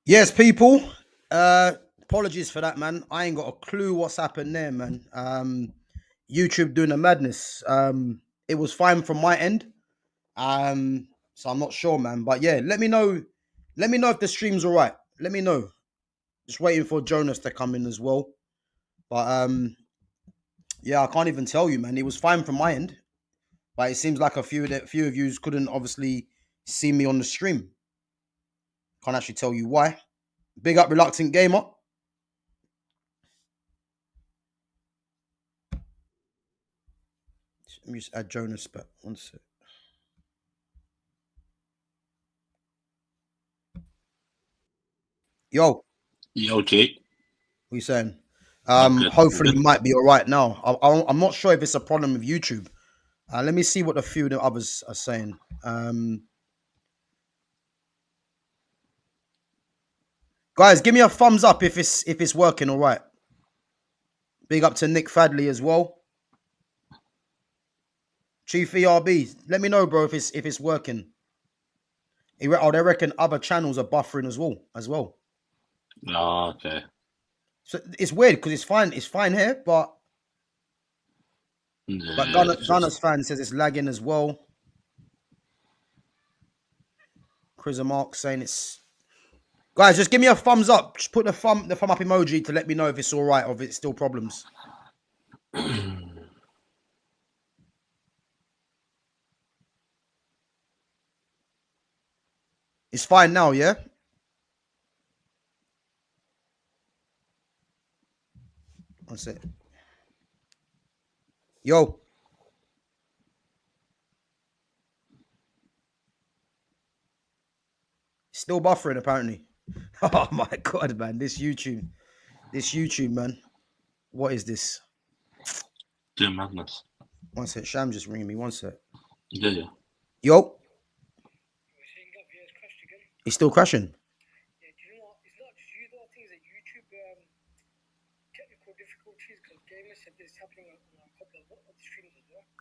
Yes, people. Apologies for that, man. I ain't got a clue what's happened there, man. YouTube doing a madness. It was fine from my end. So I'm not sure, man. But yeah, let me know. Let me know if the stream's all right. Let me know. Just waiting for Jonas to come in as well. But yeah, I can't even tell you, man. It was fine from my end, but it seems like a few of you couldn't obviously see me on the stream. Can't actually tell you why. Big up, reluctant gamer. Let me just add Jonas back. One sec. Yo, Yo, Jake. what you saying? I'm good. I'm Hopefully good. you might be all right now. I'm not sure if it's a problem with YouTube. Let me see what a few of the others are saying. Guys, give me a thumbs up if it's working all right. Big up to Nick Fadley as well. Chief ERB, let me know, bro, if it's working. They reckon other channels are buffering as well. Oh, okay. So it's weird because it's fine. It's fine here, but Yeah, it's just Gunners fan says it's lagging as well. Chris Mark saying it's. Guys, just give me a thumbs up. Just put the thumb up emoji to let me know if it's all right or if it's still problems. It's fine now, yeah. That's it. Yo, still buffering apparently. Oh my god, man! This YouTube, man. What is this? doing madness. One sec. Sham just ringing me. One sec. Yeah, yeah. Yo, he's still crashing.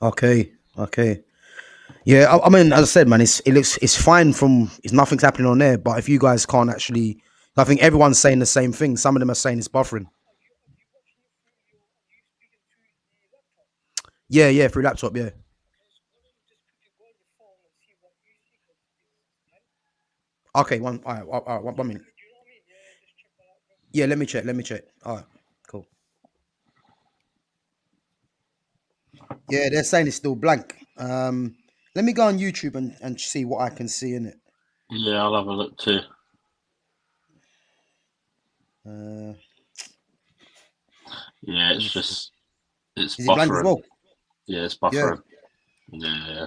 Okay, okay. Yeah, I mean, as I said, man, it's fine from nothing's happening on there. But if you guys can't actually, I think everyone's saying the same thing. Some of them are saying it's buffering. Yeah, yeah, through laptop. Yeah. Okay, all right, 1 minute. Yeah, let me check. Let me check. All right, cool. Yeah, they're saying it's still blank. Let me go on YouTube and see what I can see in it. Yeah, I'll have a look too. Uh, Yeah, let me it's see. just it's Is it blank as buffering. well? Yeah, it's Yeah. buffering. Yeah.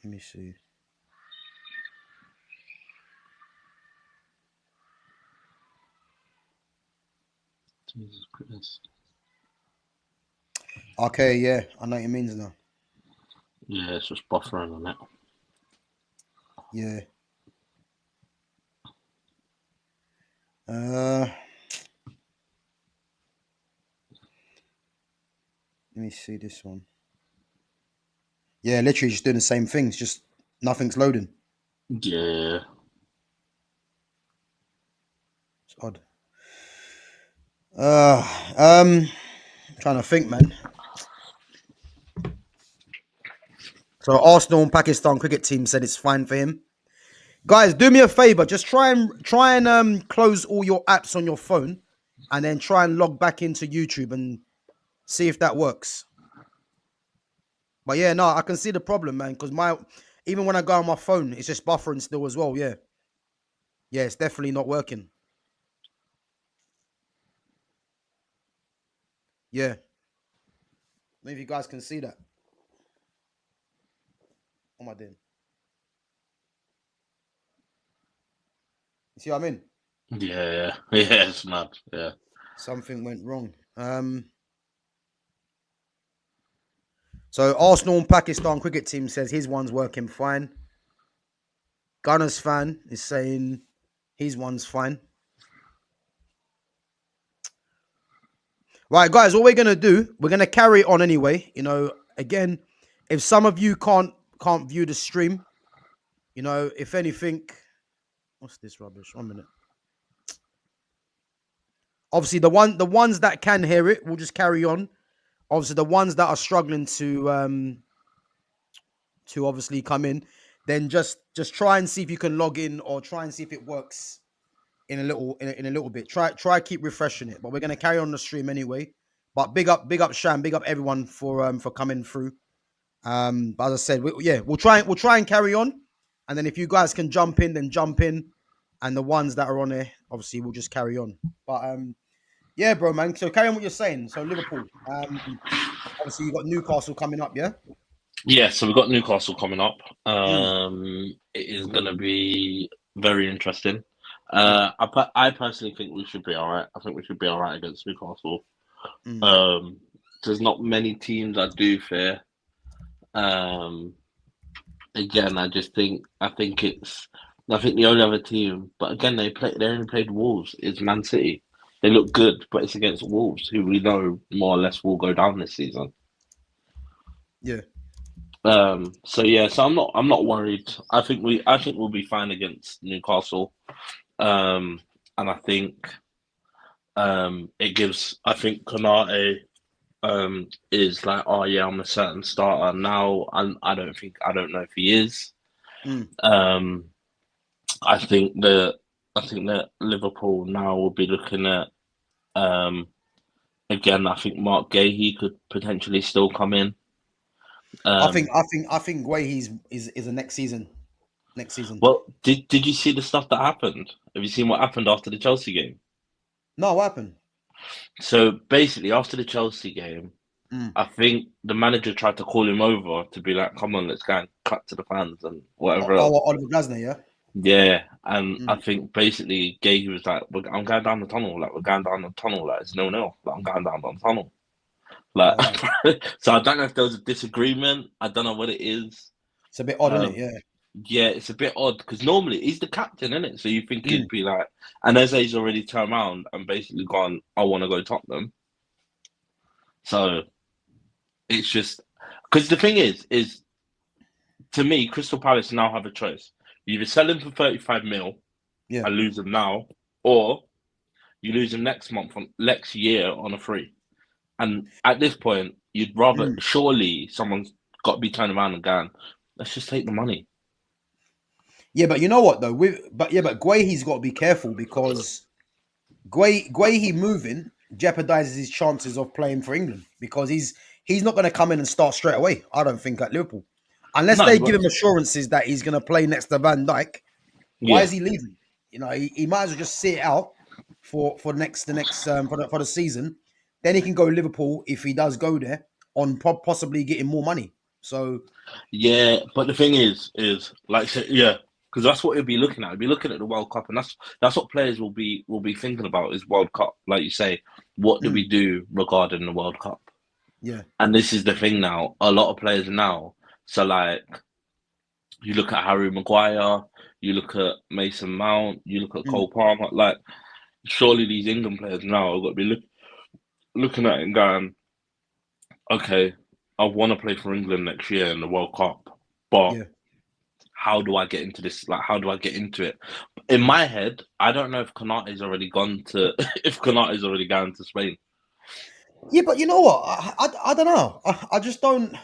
Let me see. Jesus Christ. Okay, yeah, I know what it means now. Yeah, it's just buffering on it. Yeah. Uh, let me see this one. Yeah, literally just doing the same things. Just nothing's loading. Yeah. It's odd. Uh, um, trying to think, man. So Arsenal and Pakistan cricket team said it's fine for him. Guys, do me a favor. Just try and close all your apps on your phone, and then try and log back into YouTube and see if that works. But yeah, no, I can see the problem, man. Because my even when I go on my phone, it's just buffering still as well. Yeah, yeah, it's definitely not working. Yeah, maybe you guys can see that. What am I doing? You see what I mean? Yeah. Yeah, it's mad. Yeah. Something went wrong. So Arsenal and Pakistan cricket team says his one's working fine. Gunners fan is saying his one's fine. Right, guys, what we're gonna do, we're gonna carry on anyway. Again, if some of you can't view the stream, You know, if anything, what's this rubbish? 1 minute. Obviously, the ones that can hear it will just carry on. Obviously, the ones that are struggling to obviously come in, then just try and see if you can log in or try and see if it works in a little bit. Try keep refreshing it. But we're gonna carry on the stream anyway. But big up Sham, big up everyone for coming through. But as I said, we'll try and carry on, and then if you guys can jump in, then jump in, and the ones that are on there, obviously, we'll just carry on. But yeah, bro, man. So carry on what you're saying. So Liverpool, obviously you got Newcastle coming up, yeah. Yeah, so we've got Newcastle coming up. Mm, It is going to be very interesting. yeah. I personally think we should be all right. I think we should be all right against Newcastle. Mm. Um, there's not many teams I do fear. Um, Again, I think the only other team, but again they only played Wolves. Is Man City. They look good, but it's against Wolves, who we know more or less will go down this season. Yeah. So yeah, so I'm not worried. I think we'll be fine against Newcastle. And I think it gives I think Konate is like, oh yeah, I'm a certain starter now, and I don't know if he is. Mm. Um, I think that Liverpool now will be looking at um again. I think Mark Gahey could potentially still come in. Um, I think Guehi's is a next season. Next season. well, did you see the stuff that happened? Have you seen what happened after the Chelsea game? No, what happened? So basically, after the Chelsea game, Mm. I think the manager tried to call him over to be like, "Come on, let's go and cut to the fans and whatever else." Oliver Glasner, yeah. Yeah, and I Mm. think basically Gay was like, "I'm going down the tunnel, like we're going down the tunnel, like it's 0-0, like I'm going down the tunnel." Like, Oh, wow. so I don't know if there was a disagreement. I don't know what it is. It's a bit odd, isn't it? Um, Yeah. yeah, it's a bit odd because normally he's the captain, isn't it? So you think Mm. he'd be like, and Eze's already turned around and basically gone, "I want to go Tottenham." So it's just because the thing is to me, Crystal Palace now have a choice. You either sell him for 35 mil Yeah. and lose him now, or you lose him next month on next year on a free. And at this point, you'd rather Mm. surely someone's got to be turning around and going, let's just take the money. Yeah, but you know what though? But Guehi's got to be careful because Guehi moving jeopardizes his chances of playing for England because he's not going to come in and start straight away. I don't think at Liverpool, unless No, they give but him assurances that he's going to play next to Van Dijk. Why yeah, is he leaving? You know, he might as well just sit it out for the next for the season. Then he can go Liverpool if he does go there on possibly getting more money. So yeah. But the thing is like, yeah, because that's what he'll be looking at. He'll be looking at the World Cup, and that's what players will be thinking about is World Cup. Like you say, what do mm, we do regarding the World Cup? yeah, And this is the thing now. A lot of players now. So like you look at Harry Maguire, you look at Mason Mount, you look at mm, Cole Palmer. Like surely these England players now have got to be looking at it and going, okay, I want to play for England next year in the World Cup, but yeah. how do I get into this? Like, how do I get into it? In my head, I don't know if Konate's already gone to if Konate's already gone to Spain. Yeah, but you know what? I don't know. I just don't.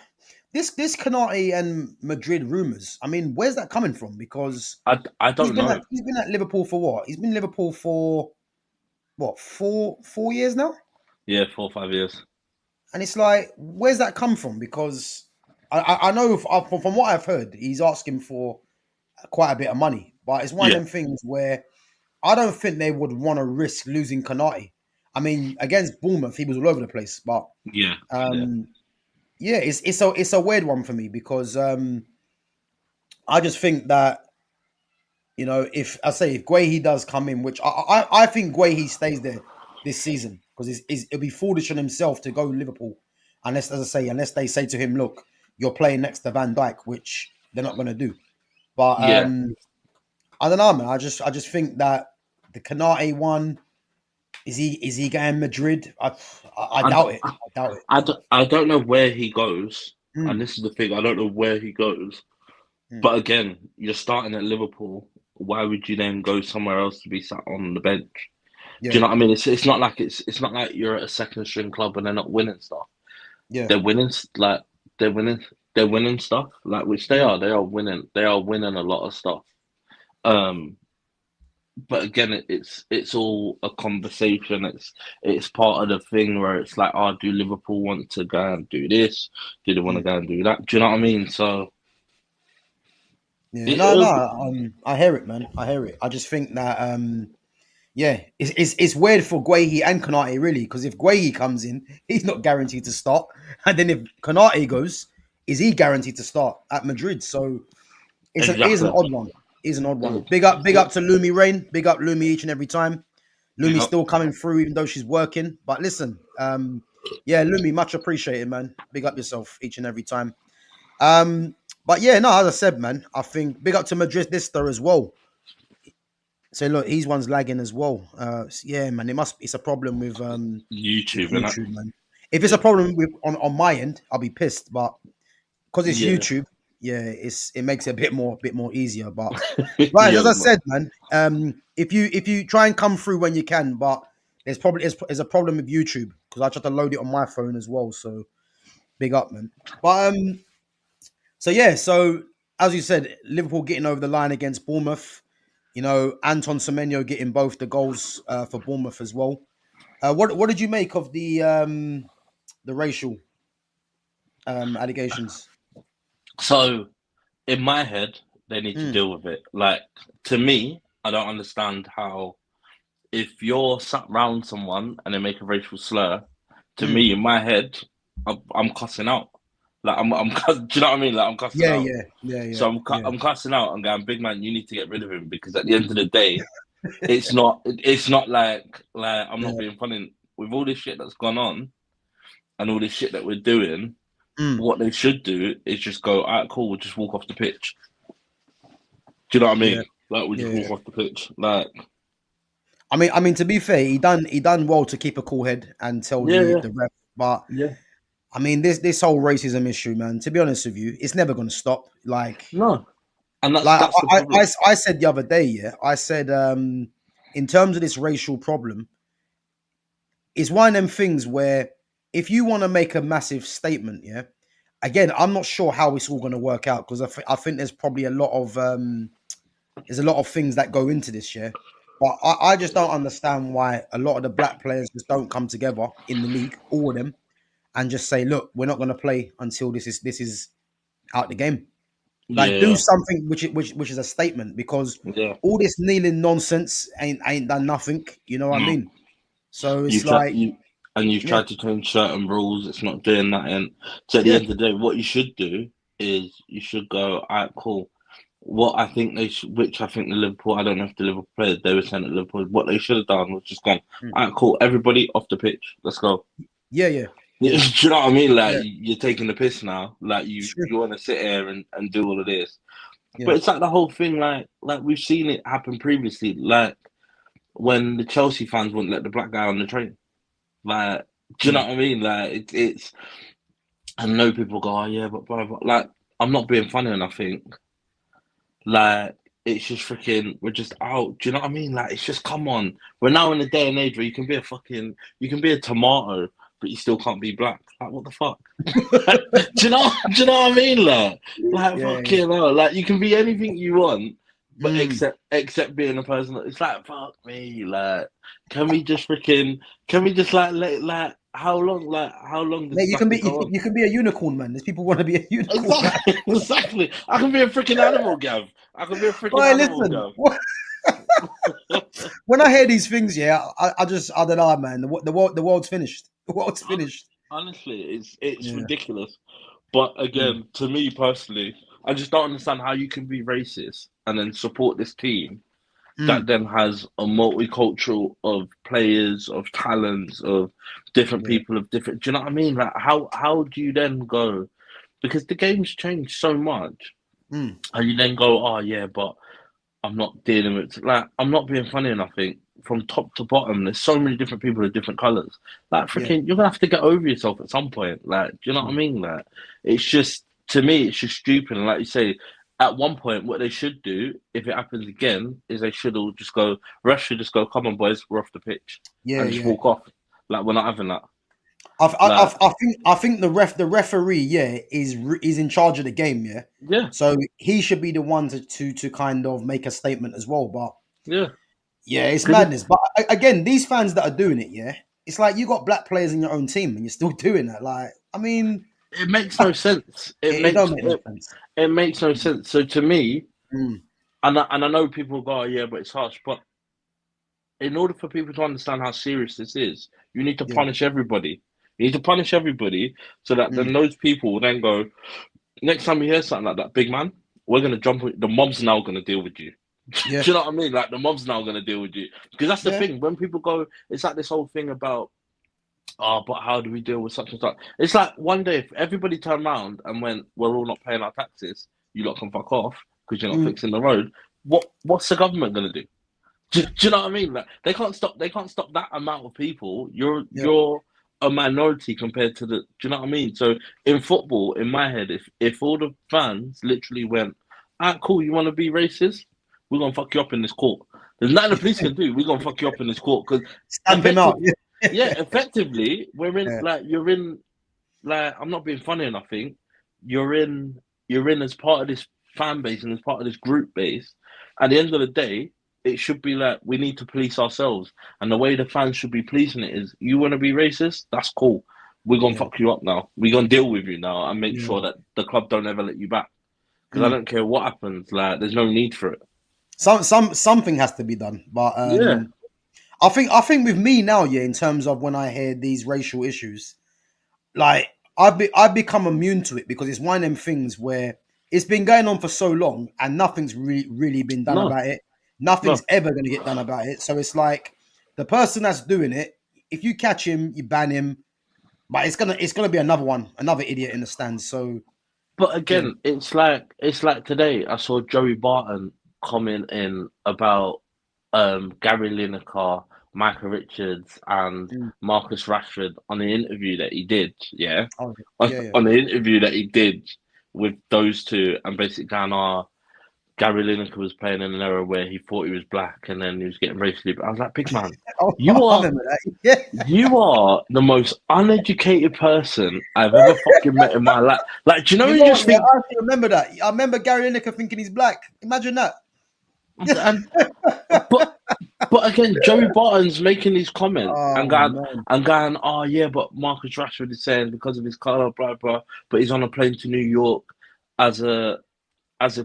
This Canate and Madrid rumors. I mean, where's that coming from? Because I don't know. he's been at Liverpool for what? He's been Liverpool for what 4 years now, Yeah, 4 or 5 years. and it's like, where's that come from? Because I know from what I've heard, he's asking for quite a bit of money, but it's one of Yeah, them things where I don't think they would want to risk losing Canate. I mean, against Bournemouth, he was all over the place, but yeah, yeah. um, yeah, it's a weird one for me because I just think that if I say if Guehi does come in, which I think Guehi stays there this season because it'll be foolish on himself to go Liverpool unless, as I say, unless they say to him, look, you're playing next to Van Dijk, which they're not going to do. But Yeah, I don't know, man. I just think that the Canate one is he going Madrid? I I, doubt it. I doubt it. I don't know where he goes, and Mm, this is the thing. I don't know where he goes, But again, you're starting at Liverpool. Why would you then go somewhere else to be sat on the bench? Do Yeah, you know what I mean? It's not like it's not like you're at a second string club and they're not winning stuff. yeah, They're winning like they're winning they're winning stuff like which they mm, are. They are winning a lot of stuff. Um, but again, it's all a conversation. It's part of the thing where it's like, oh, do Liverpool want to go and do this? Do they want to mm. go and do that? Do you know what I mean? So Yeah. No, no. it'll be, I hear it, man. I hear it. I just think that yeah, it's weird for Guehi and Konate really, because if Guehi comes in, he's not guaranteed to start, and then if Konate goes, is he guaranteed to start at Madrid? So it is an exactly. odd one. It is an odd one. Mm. Big up to Lumi Rain. Big up Lumi each and every time. Lumi's Yep. still coming through, even though she's working. But listen, yeah, Lumi, much appreciated, man. Big up yourself each and every time. Um, but yeah, no, as I said, man, I think big up to Madridista as well. So look, his one's lagging as well. Yeah, man, it's a problem with YouTube and that. YouTube, man. If it's a Yeah. problem with on my end, I'll be pissed. But because it's Yeah. YouTube, yeah, it makes it a bit more easier. But right, Yeah. as I said, man, if you try and come through when you can, but there's a problem with YouTube because I tried to load it on my phone as well. So big up, man. But so yeah, so as you said, Liverpool getting over the line against Bournemouth. You know, Anton Semenyo getting both the goals for Bournemouth as well. What did you make of the racial allegations? So in my head, they need to Mm, deal with it. Like to me, I don't understand how if you're sat round someone and they make a racial slur, to mm. me in my head, I'm cussing out. Like do you know what I mean? Like I'm cussing Yeah, out. yeah, yeah, yeah, So yeah, I'm cussing out and going, big man, you need to get rid of him because at the end of the day, it's not like I'm not yeah. being funny with all this shit that's gone on and all this shit that we're doing. Mm, What they should do is just go, all right, cool, we'll just walk off the pitch. Do you know what I yeah, mean? Like we just yeah. walk off the pitch. Like I mean, to be fair, he done well to keep a cool head and tell yeah, yeah, the ref. But yeah. I mean, this whole racism issue, man. To be honest with you, it's never going to stop. No, and Like that's the problem. I said the other day, yeah, I said in terms of this racial problem, it's one of them things where if you want to make a massive statement, yeah, again, I'm not sure how it's all going to work out because I think there's probably there's a lot of things that go into this, yeah. But I just don't understand why a lot of the black players just don't come together in the league, all of them, and just say, look, we're not going to play until this is out the game. Like do Yeah, something which is a statement because yeah. all this kneeling nonsense ain't done nothing. You know what I No. mean? So it's You've tried like, you've yeah, tried to change certain rules. It's not doing that. And so at the yeah, end of the day, what you should do is you should go, all right, cool. What I think which I think the Liverpool, I don't know if the Liverpool players, they were saying at Liverpool, what they should have done was just gone, mm, all right, cool, everybody off the pitch, let's go. yeah, yeah, Do yeah, you know what I mean? Like yeah, you're taking the piss now. Like sure, you want to sit here and do all of this, yeah, but it's like the whole thing. Like we've seen it happen previously. Like when the Chelsea fans wouldn't let the black guy on the train. Like, do you know mm, what I mean? Like it's. I know people go, oh yeah, but blah, blah. Like I'm not being funny, and I think like it's just freaking. We're just out. Do you know what I mean? Like it's just come on. We're now in a day and age where you can be a tomato, but you still can't be black. Like what the fuck? Do you know what I mean? Like yeah, yeah, fucking hell. Like you can be anything you want, but mm. except being a person. It's like fuck me. Like can we just like how long does Yeah, this you have can to be go on? you can be a unicorn, man. There's people want to be a unicorn, man. Exactly, exactly. I can be a freaking animal, Gav. I can be a freaking Boy, animal, listen. Gav. When I hear these things, yeah, I don't know, man. The world's finished. The world's finished. Honestly, it's Yeah, ridiculous. But mm, again, to me personally, I just don't understand how you can be racist and then support this team that mm, then has a multicultural of players, of talents, of different yeah, people, of different. Do you know what I mean? Like how do you then go? Because the game's changed so much, mm, and you then go, oh yeah, but I'm not dealing with like I'm not being funny enough. I think from top to bottom, there's so many different people with different colours. Like yeah, freaking, you're gonna have to get over yourself at some point. Like, do you know what I mm, mean? Like, it's just to me, it's just stupid. And like you say, at one point, what they should do, if it happens again, is they should all just go, refs should just go, come on, boys, we're off the pitch, Yeah, and just yeah. walk off. Like, we're not having that. Like, I think the referee, yeah, is in charge of the game, yeah. yeah, So he should be the one to kind of make a statement as well. But yeah. yeah, it's Because madness. But again, these fans that are doing it, yeah, it's like you got black players in your own team and you're still doing that. Like, I mean, it makes no sense. it don't make no sense. It makes no sense. So to me, Mm, and I know people go, oh, yeah, but it's harsh. But in order for people to understand how serious this is, you need to yeah. punish everybody. You need to punish everybody so that then Mm, those people will then go, next time you hear something like that, big man, we're going to jump. The mob's now going to deal with you. Do yeah. you know what I mean? Like, the mob's now going to deal with you. Because that's the Yeah. thing. When people go, it's like this whole thing about, oh, but how do we deal with such and such? It's like one day, if everybody turned around and went, we're all not paying our taxes, you lot can fuck off because you're not Mm, fixing the road. What's the government going to do? Do you know what I mean? Like, they can't stop. They can't stop that amount of people. yeah. You're a minority compared to the. Do you know what I mean? So in football, in my head, if all the fans literally went, "Ah, cool, you want to be racist? We're gonna fuck you up in this court." There's nothing the police can do. We're gonna fuck you up in this court because Stamp him out. Yeah. effectively, we're in Yeah. like you're in like I'm not being funny enough. I think you're in as part of this fan base and as part of this group base. At the end of the day, it should be like we need to police ourselves, and the way the fans should be policing it is: you want to be racist? That's cool. We're gonna Yeah. fuck you up now. We're gonna deal with you now and make Yeah. sure that the club don't ever let you back. Because I Mm. don't care what happens. Like, there's no need for it. Something has to be done. But Yeah, I think with me now, yeah, in terms of when I hear these racial issues, like I've become immune to it because it's one of them things where it's been going on for so long and nothing's really been done no, about it. Nothing's no. ever going to get done about it. So it's like the person that's doing it, if you catch him, you ban him. But it's gonna be another idiot in the stands. So But yeah, again, it's like today. I saw Joey Barton comment in about Gary Lineker, Michael Richards, and mm. Marcus Rashford on the interview that he did. Yeah, Oh, on, yeah, yeah, on the interview that he did with those two, and basically going, "Oh, Gary Lineker was playing in an era where he thought he was black, and then he was getting racially." But I was like, "Big man, oh, you I are remember that. Yeah, you are the most uneducated person I've ever fucking met in my life." Like, do you know you when you know what? just Yeah, think, I actually remember that. I remember Gary Lineker thinking he's black. Imagine that. and but but again, Joey Barton's making these comments Oh man. and going, oh yeah, but Marcus Rashford is saying because of his colour, blah blah. But he's on a plane to New York as a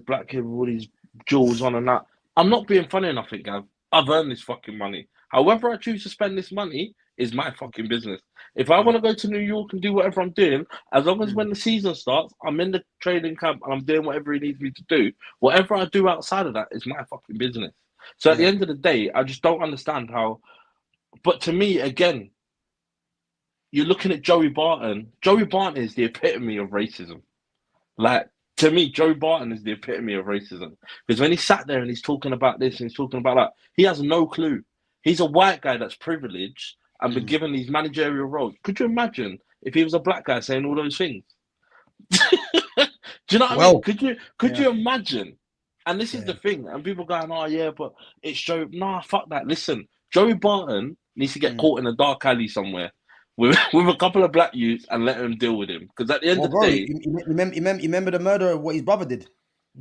black kid with all these jewels on and that. I'm not being funny enough, Gav. I've earned this fucking money. However, I choose to spend this money is my fucking business. If I Yeah. want to go to New York and do whatever I'm doing, as long as Mm, when the season starts, I'm in the training camp and I'm doing whatever he needs me to do. Whatever I do outside of that is my fucking business. So at the yeah. end of the day, I just don't understand how. But to me, again, you're looking at Joey Barton. Joey Barton is the epitome of racism. Like, to me, Joe Barton is the epitome of racism. Because when he sat there and he's talking about this and he's talking about that, he has no clue. He's a white guy that's privileged and been Mm, given these managerial roles. Could you imagine if he was a black guy saying all those things? Do you know what I mean? well, Could yeah, you imagine? And this is yeah. the thing. And people going, oh yeah, but it's Joe. Nah, fuck that. Listen, Joey Barton needs to get Mm. caught in a dark alley somewhere with with a couple of black youths and let them deal with him. Because at the end Well, of the bro, day, you remember the murder of what his brother did?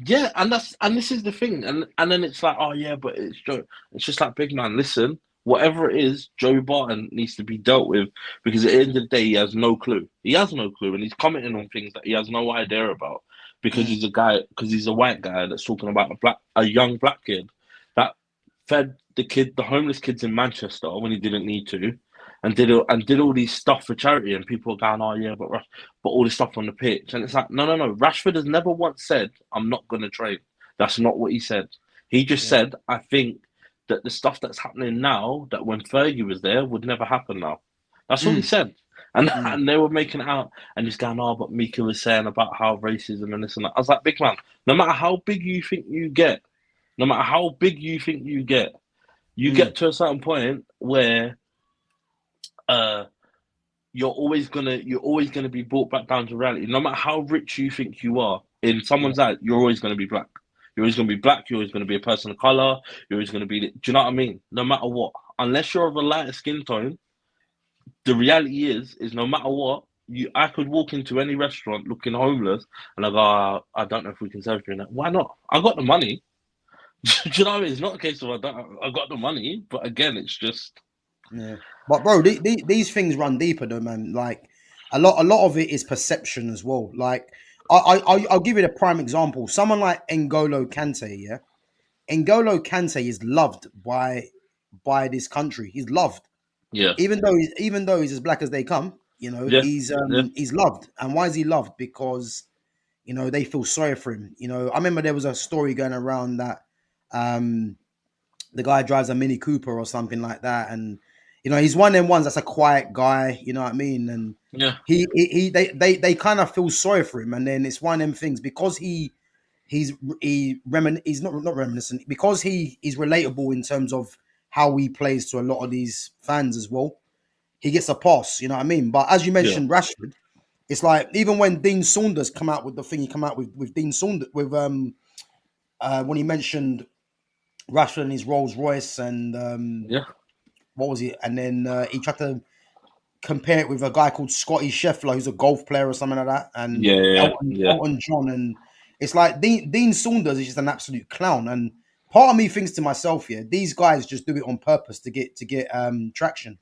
yeah, and this is the thing, and then it's like, oh yeah, but it's Joe. It's just like, big man, listen, whatever it is, Joey Barton needs to be dealt with because at the end of the day, he has no clue. He has no clue, and he's commenting on things that he has no idea about because Mm, he's a guy, because he's a white guy that's talking about a young black kid that fed the homeless kids in Manchester when he didn't need to, and did all these stuff for charity, and people are going, oh yeah, but all this stuff on the pitch, and it's like, no, no, no. Rashford has never once said, I'm not going to trade. That's not what he said. He just yeah. said, I think that the stuff that's happening now, that when Fergie was there, would never happen now. That's all he Mm, said. And mm, and they were making it out, and he's going, oh, but Mika was saying about how racism and this and that. I was like, big man, no matter how big you think you get, no matter how big you think you mm, get to a certain point where uh you're always gonna be brought back down to reality. No matter how rich you think you are, in someone's eye, you're always going to be black. You're always going to be black. You're always going to be a person of color. You're always going to be. Do you know what I mean? No matter what, unless you're of a lighter skin tone, the reality is no matter what, I could walk into any restaurant looking homeless, and I go, I don't know if we can serve you in that. Why not? I got the money. Do you know what I mean? It's not a case of I got the money, but again, it's just Yeah, but bro, these things run deeper though, man. Like a lot of it is perception as well. Like I'll give you a prime example. Someone like N'Golo Kante, yeah. N'Golo Kante is loved by this country. He's loved, yeah, even though he's as black as they come. You know, yeah, yeah, he's loved. And why is he loved? Because they feel sorry for him. I remember there was a story going around that um the guy drives a Mini Cooper or something like that, and he's one of them ones that's a quiet guy. You know what I mean? And yeah, they kind of feel sorry for him, and then it's one of them things because he's not reminiscent because he's relatable in terms of how he plays to a lot of these fans as well. He gets a pass. You know what I mean? But as you yeah, mentioned, Rashford, it's like even when Dean Saunders come out with the thing he come out with Dean Saunders with when he mentioned Rashford and his Rolls Royce and yeah, what was it? And then he tried to compare it with a guy called Scotty Scheffler, who's a golf player or something like that, and yeah, yeah, yeah, Elton John. And it's like Dean Saunders is just an absolute clown. And part of me thinks to myself, yeah, these guys just do it on purpose to get traction.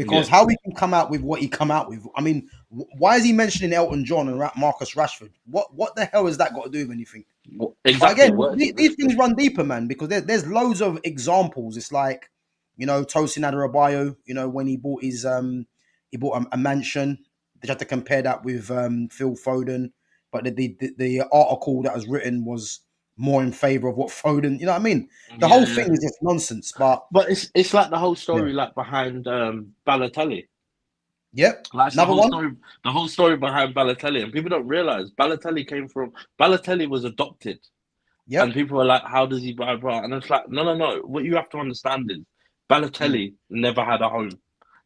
yeah. Because how he can come out with what he come out with, I mean, why is he mentioning Elton John and Marcus Rashford? What the hell has that got to do with anything? Well, But exactly. again, What? these things run deeper, man, because there's loads of examples. It's like, Tosin Adarabioyo, when he bought a mansion. They had to compare that with Phil Foden, but the article that was written was more in favor of what Foden. You know what I mean? The Yeah, whole yeah. thing is just nonsense. But But it's like the whole yeah, story, like behind Balotelli. yep, Like it's another one. the whole story behind Balotelli, and people don't realize Balotelli was adopted, and Yep. people are like, "How does he buy blah?" And it's like, no, no, no. What you have to understand is Mm, Balotelli never had a home.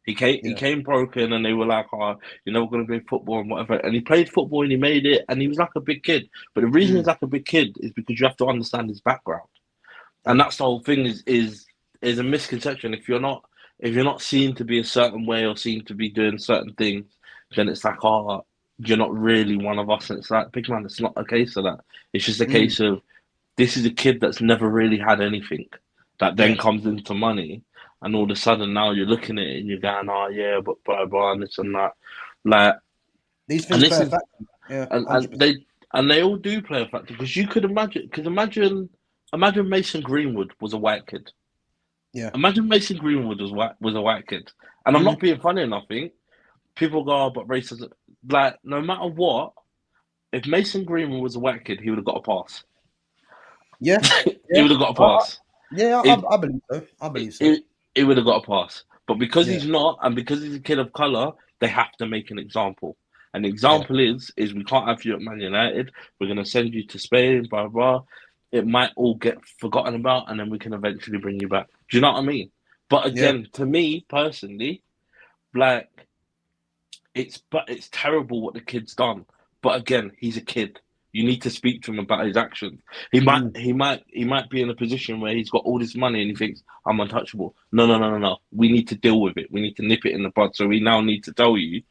He yeah. came broken, and they were like, "Oh, you're never going to play football and whatever." And he played football and he made it, and he was like a big kid. But the reason he's Mm, like a big kid is because you have to understand his background, and yeah. that's the whole thing. Is a misconception. If you're not seen to be a certain way or seen to be doing certain things, then it's like, oh, you're not really one of us. And it's like, big man, it's not a case of that. It's just a Mm, case of this is a kid that's never really had anything that yeah. then comes into money, and all of a sudden now you're looking at it and you're going, oh yeah, but blah blah and this and that, like, These and things this play a is factor. Yeah, and 100%. they all do play a factor because you could imagine Mason Greenwood was a white kid. Yeah. Imagine Mason Greenwood was a white kid, and I'm Hmm. not being funny enough. Think people go, oh, but racism. Like no matter what, if Mason Greenwood was a white kid, he would have got a pass. Yeah. He Yeah. would have got a I, pass. yeah. It I believe so. I believe so. it, it would have got a pass. But because Yeah. he's not, and because he's a kid of color, they have to make an example. And the Yeah. example is we can't have you at Man United. We're going to send you to Spain, blah blah. It might all get forgotten about, and then we can eventually bring you back. Do you know what I mean? But Yeah. again, to me personally, like it's terrible what the kid's done. But again, he's a kid. You need to speak to him about his actions. Mm, He might be in a position where he's got all this money and he thinks I'm untouchable. No, no, no, no, no. We need to deal with it. We need to nip it in the bud. So we now need to tell you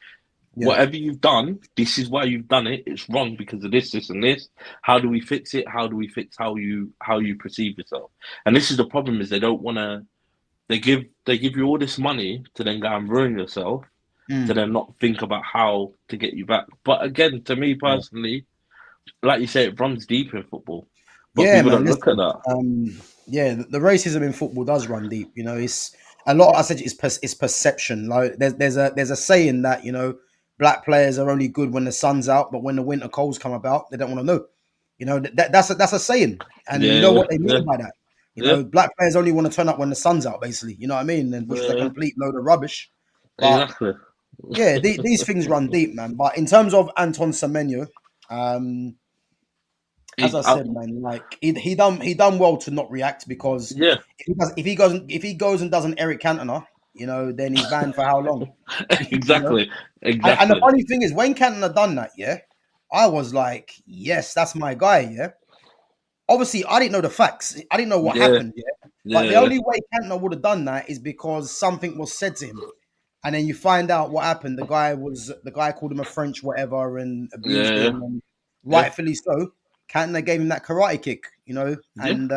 yeah. whatever you've done. This is why you've done it. It's wrong because of this, this, and this. How do we fix it? How do we fix how you perceive yourself? And this is the problem: is they don't want to. They give you all this money to then go and ruin yourself to Mm, then not think about how to get you back. But again, to me yeah. personally, like you say, it runs deep in football, but Yeah, people man. don't look at Listen, that. yeah, the racism in football does run deep. It's a lot. I said it's perception. Like there's a saying that black players are only good when the sun's out, but when the winter colds come about, they don't want to know. That's a saying, and you know Yeah, what they yeah, mean by that. yeah, Black players only want to turn up when the sun's out, basically. You know what I mean? And which is a yeah, complete load of rubbish. But exactly. yeah, these things run deep, man. But in terms of Anton Semenyo, um, as He, I said, man, like he done well to not react because yeah, if he goes and does an Eric Cantona, then he's banned for how long? you know. exactly, And the exactly. funny thing is, when Cantona done that, yeah, I was like, yes, that's my guy. Yeah. Obviously, I didn't know the facts. I didn't know what Yeah, happened. Yeah. But the yeah, only way Cantona would have done that is because something was said to him. And then you find out what happened. The guy called him a French whatever and abused yeah, him, and yeah, rightfully so. Cantona gave him that karate kick, yeah. and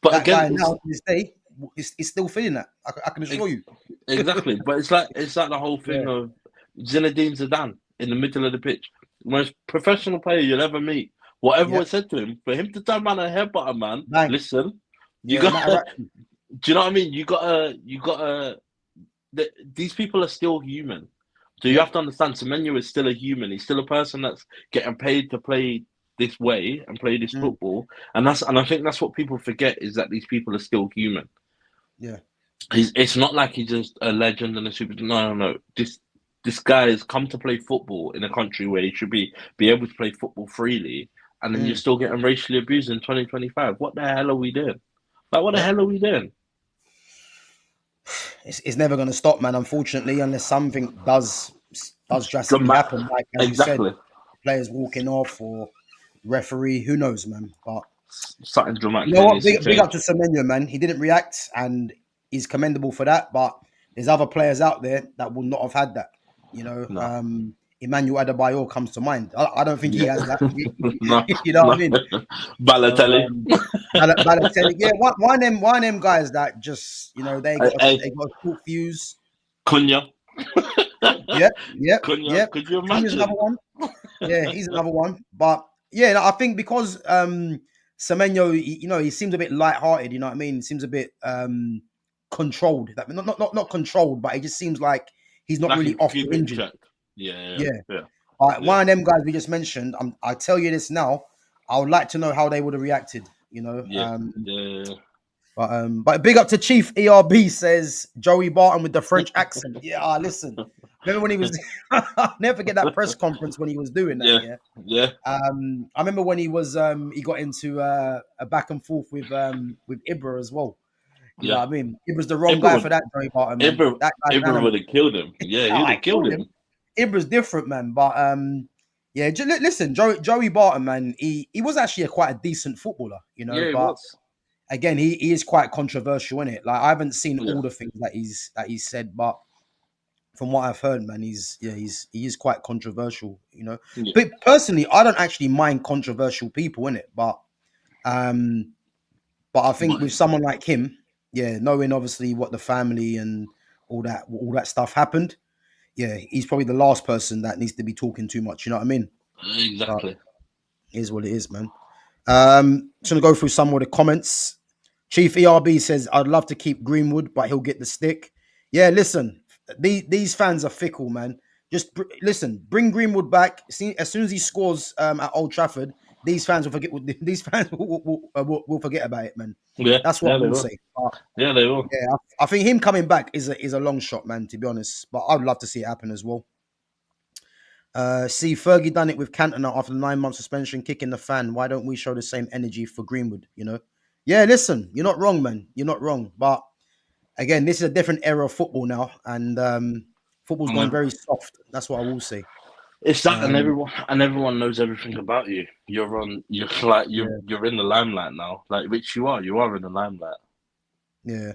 But that again, guy now it's to this day is still feeling that. I can assure you. exactly. But it's like the whole thing Yeah, of Zinedine Zidane in the middle of the pitch, most professional player you'll ever meet. Whatever yeah, was said to him, for him to turn around and headbutt a man, bang. listen, you Yeah, got. matter of fact. Do you know what I mean? You gotta. These people are still human, so you Yep. have to understand. Semenyo is still a human. He's still a person that's getting paid to play this way and play this Mm, football, and I think that's what people forget is that these people are still human. yeah. It's not like he's just a legend and a super. No, no, no. This guy has come to play football in a country where he should be able to play football freely, and then you're Mm, still getting racially abused in 2025. What the hell are we doing? Like, what the yep. hell are we doing? It's never going to stop, man. Unfortunately, unless something does drastically Dramatic. happen, like as you said, Exactly. players walking off or referee, who knows, man. But Something you know dramatically what? needs to Big up to change. Semenyo, man. He didn't react, and he's commendable for that. But there's other players out there that would not have had that. You know, No. Emmanuel Adebayor comes to mind. I don't think he Yeah. has that. No. You know what I No. mean? So, Balotelli. Balotelli, yeah, one of them guys that just they got Hey, they got a short fuse. Cunha. Yep, yep, Cunha. yep. Could you Cunha's another imagine? one. Yeah, he's another one. But yeah, no, I think because Semenyo, he seems a bit light-hearted. You know what I mean? He seems a bit controlled. That not controlled, but it just seems like he's not Like really he could off keep the it in injury. check. Yeah, Yeah. yeah, yeah, One of them guys we just mentioned. I tell you this now. I would like to know how they would have reacted. yeah, yeah. But big up to Chief ERB says Joey Barton with the French accent. Yeah, listen. Remember when he was? I'll never forget that press conference when he was doing that. Yeah, Yeah. yeah, I remember when he got into a back and forth with Ibra as well. You know yeah. what I mean? Ibra's the wrong Ibra guy would, for that, Joey Barton, man. Ibra, That guy's an Ibra would animal. have killed him. Yeah, he would I have killed killed him. him. Ibra's different, man. But yeah, listen, Joey Barton, man. He was actually quite a decent footballer, Yeah, it but was. again, he is quite controversial in it. Like I haven't seen Yeah, all the things that he's said, but from what I've heard, man, he is quite controversial. yeah. But personally, I don't actually mind controversial people in it, um, but I think But with someone like him, yeah, knowing obviously what the family and all that stuff happened, yeah, he's probably the last person that needs to be talking too much. You know what I mean? But exactly. it is what it is, man. Just gonna go through some of the comments. Chief ERB says, "I'd love to keep Greenwood, but he'll get the stick." Yeah, listen, these fans are fickle, man. Just listen, bring Greenwood back. See, as soon as he scores at Old Trafford, these fans will forget. These fans will forget about it, man. Yeah, That's what yeah, I they will will. say. But Yeah, they will. yeah, I think him coming back is a long shot, man. To be honest, but I'd love to see it happen as well. See, Fergie done it with Cantona after the 9 month suspension, kicking the fan. Why don't we show the same energy for Greenwood? Yeah, listen, you're not wrong, man. You're not wrong. But again, this is a different era of football now, and football's And gone very soft. That's what I will say. it's that, and Um, everyone knows everything about you. You're on. You're like yeah, you're in the limelight now. Like which you are. You are in the limelight. yeah,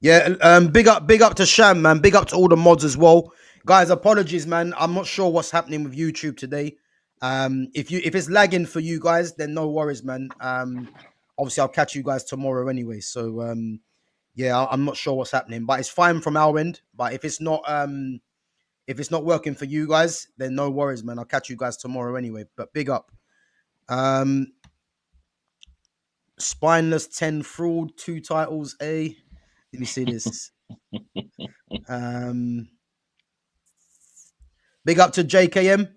yeah. Big up to Sham, man. Big up to all the mods as well, guys. Apologies, man. I'm not sure what's happening with YouTube today. If it's lagging for you guys, then no worries, man. Obviously, I'll catch you guys tomorrow anyway. So yeah, I'm not sure what's happening, but it's fine from our end. But if it's not working for you guys, then no worries, man. I'll catch you guys tomorrow anyway. But big up. Um, Spineless 10 fraud, 2 titles. Let me see this. Um, Big up to JKM.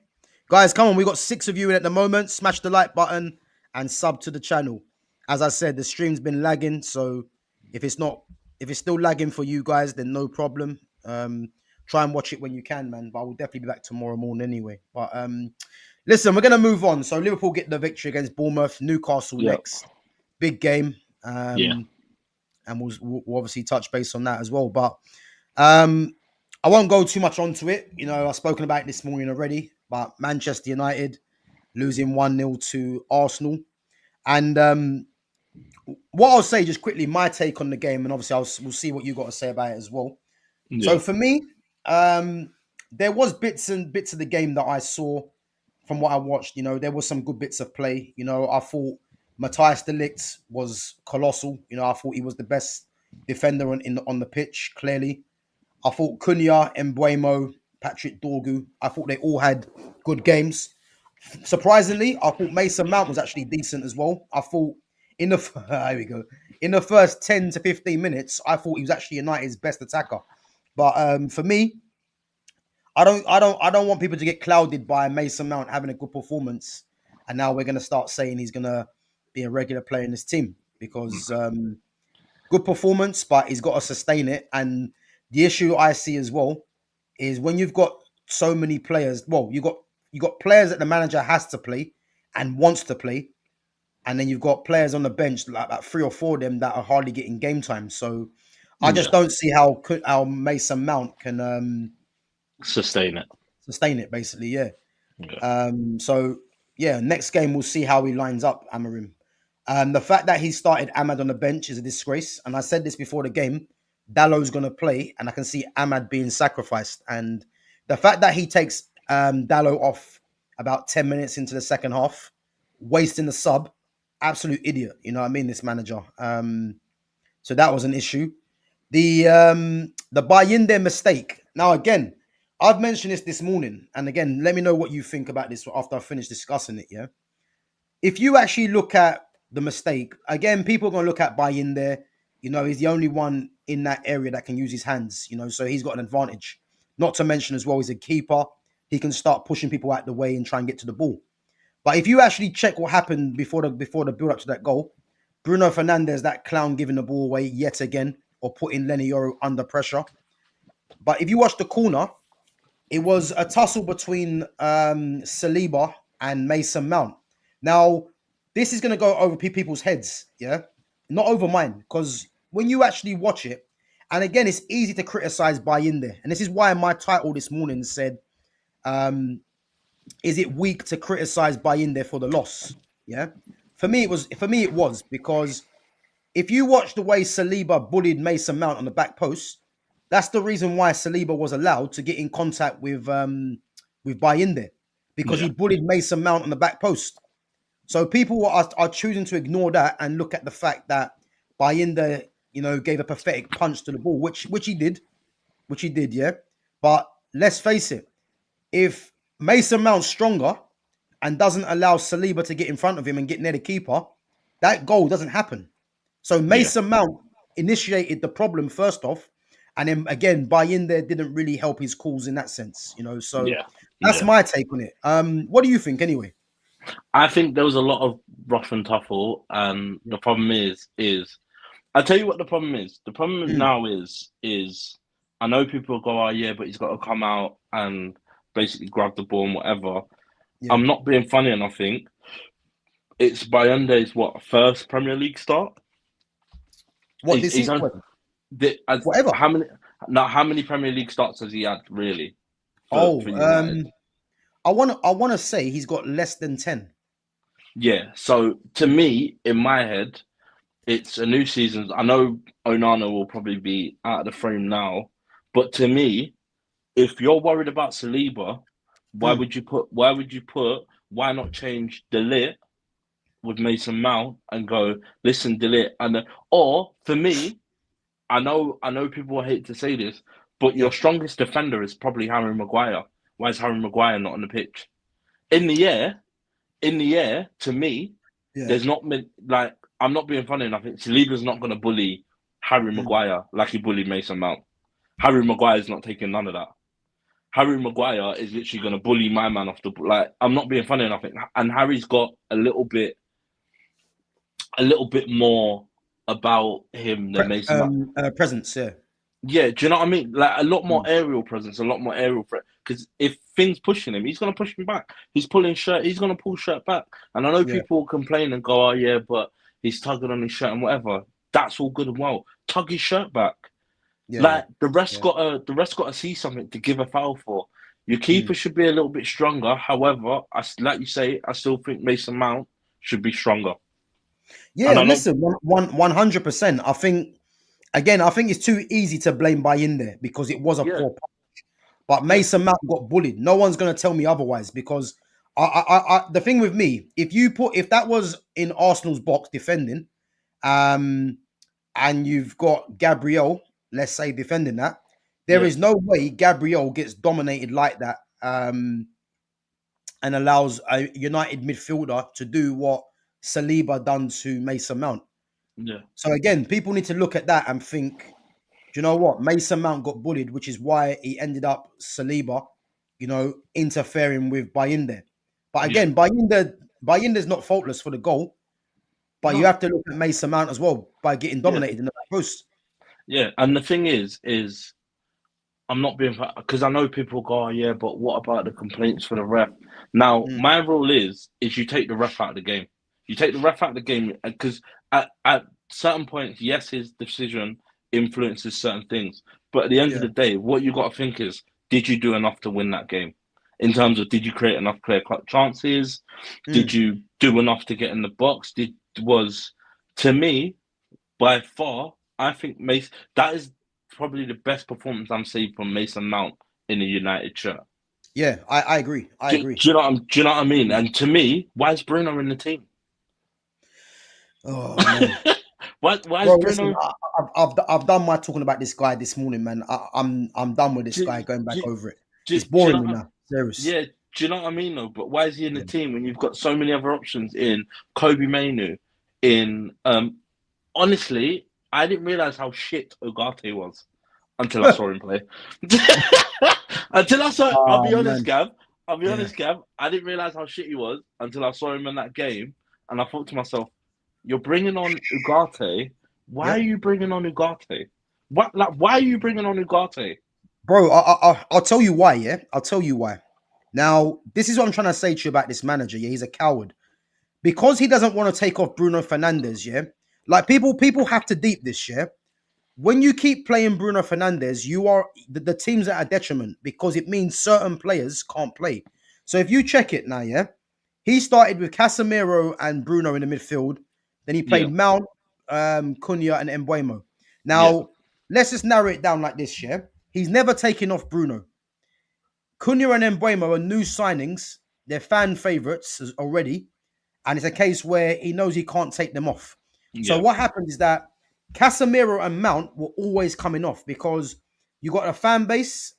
Guys, come on. We got 6 of you in at the moment. Smash the like button and sub to the channel. As I said, the stream's been lagging. So if it's still lagging for you guys, then no problem. Try and watch it when you can, man. But I will definitely be back tomorrow morning anyway. But listen, we're going to move on. So Liverpool get the victory against Bournemouth. Newcastle Yeah, next. Big game. yeah. And we'll obviously touch base on that as well. But um, I won't go too much onto it. I've spoken about it this morning already. But Manchester United, losing 1-0 to Arsenal. And what I'll say just quickly, my take on the game, and obviously we'll see what you got to say about it as well. So Yeah, for me, um, there was bits and bits of the game that I saw from what I watched. There was some good bits of play. I thought Matthias de Ligt was colossal. I thought he was the best defender on the pitch, clearly. I thought Cunha, Embuemo, Patrick Dorgu, I thought they all had good games. Surprisingly, I thought Mason Mount was actually decent as well. I thought in the here we go. In the first 10 to 15 minutes, I thought he was actually United's best attacker. But for me, I don't want people to get clouded by Mason Mount having a good performance, and now we're going to start saying he's going to be a regular player in this team because good performance, but he's got to sustain it. And the issue I see as well is when you've got so many players. Well, you got players that the manager has to play and wants to play, and then you've got players on the bench like 3 or 4 of them that are hardly getting game time. So I just yeah, don't see how Mason Mount can sustain it. sustain it. Basically, yeah. Yeah, So yeah, next game we'll see how he lines up, Amarim. The fact that he started Ahmad on the bench is a disgrace, and I said this before the game. Dallow's going to play, and I can see Ahmad being sacrificed. And the fact that he takes Dallow off about 10 minutes into the second half, wasting the sub, absolute idiot. You know what I mean? This manager. So that was an issue. The Bayinde mistake. Now again, I've mentioned this morning, and again, let me know what you think about this after I finish discussing it. Yeah, if you actually look at the mistake again, people are going to look at Bayinde. He's the only one in that area that can use his hands. So he's got an advantage. Not to mention as well, he's a keeper. He can start pushing people out the way and try and get to the ball. But if you actually check what happened before the build up to that goal, Bruno Fernandes, that clown, giving the ball away yet again, or putting Lenny Yoro under pressure. But if you watch the corner, it was a tussle between Saliba and Mason Mount. Now, this is going to go over people's heads, yeah? Not over mine, because when you actually watch it, and again, it's easy to criticize Bayinde. And this is why my title this morning said, is it weak to criticize Bayinde for the loss? Yeah? For me, it was because if you watch the way Saliba bullied Mason Mount on the back post, that's the reason why Saliba was allowed to get in contact with Bayinde, because yeah, he bullied Mason Mount on the back post. So people are choosing to ignore that and look at the fact that Bayinde, gave a pathetic punch to the ball, which he did, yeah. But let's face it, if Mason Mount's stronger and doesn't allow Saliba to get in front of him and get near the keeper, that goal doesn't happen. So yeah, Mason Mount initiated the problem first off, and then again, Bayinde didn't really help his cause in that sense, So yeah, that's yeah. my take on it. What do you think anyway? I think there was a lot of rough and tuffle, and Yeah. the problem is I tell you what the problem is. The problem Mm, now is I know people go, oh yeah, but he's got to come out and basically grab the ball and whatever. yeah. I'm not being funny, and I think it's Bayende's first Premier League start. What this He's season? on Whatever. how many now how many Premier League starts has he had really for Oh, United? I wanna say he's got less than 10. Yeah. So to me, in my head, it's a new season. I know Onana will probably be out of the frame now, but to me, if you're worried about Saliba, Mm, why not change Delete with Mason Mount and go, listen, Delete, or for me, I know people hate to say this, but yeah, your strongest defender is probably Harry Maguire. Why is Harry Maguire not on the pitch? In the air, to me, yeah. there's not like I'm not being funny enough. Saliba's not going to bully Harry Mm, Maguire like he bullied Mason Mount. Harry Maguire's not taking none of that. Harry Maguire is literally going to bully my man off the like. I'm not being funny enough, and Harry's got a little bit more about him than Mason Mount. presence, yeah. Yeah, do you know what I mean? Like a lot more Mm, aerial presence, a lot more aerial threat. Because if things pushing him, he's gonna push him back. He's gonna pull shirt back. And I know yeah, people complain and go, "Oh yeah, but he's tugging on his shirt and whatever." That's all good and well. Tug his shirt back. yeah, yeah, Like the rest yeah. got to see something to give a foul for. Your keeper should be a little bit stronger. However, like you say, I still think Mason Mount should be stronger. And Yeah, I know, listen, 100%. I think it's too easy to blame Bayindir because it was a yeah, poor. But yeah, Mason Mount got bullied. No one's gonna tell me otherwise because the thing with me, if that was in Arsenal's box defending, um, and you've got Gabriel, let's say defending that, there yeah, is no way Gabriel gets dominated like that, and allows a United midfielder to do what Saliba done to Mason Mount. yeah, So again, people need to look at that and think, do you know what? Mason Mount got bullied, which is why he ended up Saliba, interfering with Bayindir. But yeah. again, Bayindir's not faultless for the goal, but you No, have to look at Mason Mount as well by getting yeah, dominated in the post. yeah. And the thing is I'm not being because I know people go, oh, yeah, but what about the complaints for the ref? Now, Mm, my rule is you take the ref out of the game. You take the ref out of the game because at certain points, yes, his decision influences certain things, but at the end of yeah. the day, what you got to think is, did you do enough to win that game? In terms of, did you create enough clear-cut chances? Did Mm, you do enough to get in the box? To me, by far, I think that is probably the best performance I'm seeing from Mason Mount in a United shirt. yeah, I agree. I agree. Do you know what I mean? And to me, why is Bruno in the team? Oh man, Why is bro, listen, Bruno? I've done my talking about this guy this morning, man. I'm done with this Do, guy going back do, over it. do It's you boring know? me now. Serious. Yeah, do you know what I mean though? But why is he in the Yeah. team when you've got so many other options in Kobe Mainu? In honestly, I didn't realize how shit Ugarte was until I saw him play. Until I saw, I'll Oh be honest, man. Gav. I'll be Yeah. honest, Gav. I didn't realize how shit he was until I saw him in that game, and I thought to myself, "You're bringing on Ugarte. Why are Yep. you bringing on Ugarte? What? Like, why are you bringing on Ugarte? Bro, I'll tell you why, yeah? I'll tell you why. Now, this is what I'm trying to say to you about this manager, yeah? He's a coward. Because he doesn't want to take off Bruno Fernandes, yeah? Like people have to deep this, yeah? When you keep playing Bruno Fernandes, you are the team's at a detriment because it means certain players can't play. So if you check it now, yeah, he started with Casemiro and Bruno in the midfield. Then he Yeah, played Mount, Cunha, and Embuemo. yeah, Now let's just narrow it down like this, yeah. He's never taken off Bruno. Cunha and Embuemo are new signings. They're fan favourites already, and it's a case where he knows he can't take them off. So yeah, what happened is that Casemiro and Mount were always coming off because you got a fan base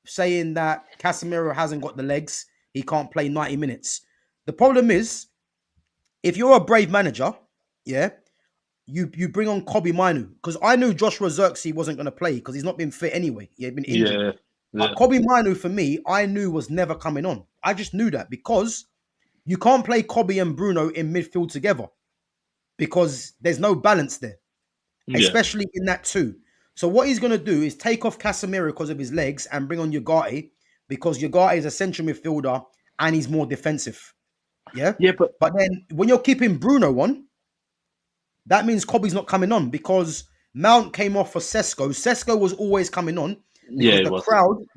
saying that Casemiro hasn't got the legs, he can't play 90 minutes. The problem is, if you're a brave manager, yeah, you bring on Kobe Minu because I knew Joshua Xerxes wasn't going to play because he's not been fit anyway. He had been injured. yeah, But yeah, Kobe Minu for me, I knew was never coming on. I just knew that because you can't play Kobe and Bruno in midfield together because there's no balance there, yeah, especially in that two. So what he's going to do is take off Casemiro because of his legs and bring on Ugarte because Ugarte is a central midfielder and he's more defensive. Yeah. yeah. But But then when you're keeping Bruno on, that means Kobe's not coming on because Mount came off for Sesko. Sesko was always coming on yeah, because it the was.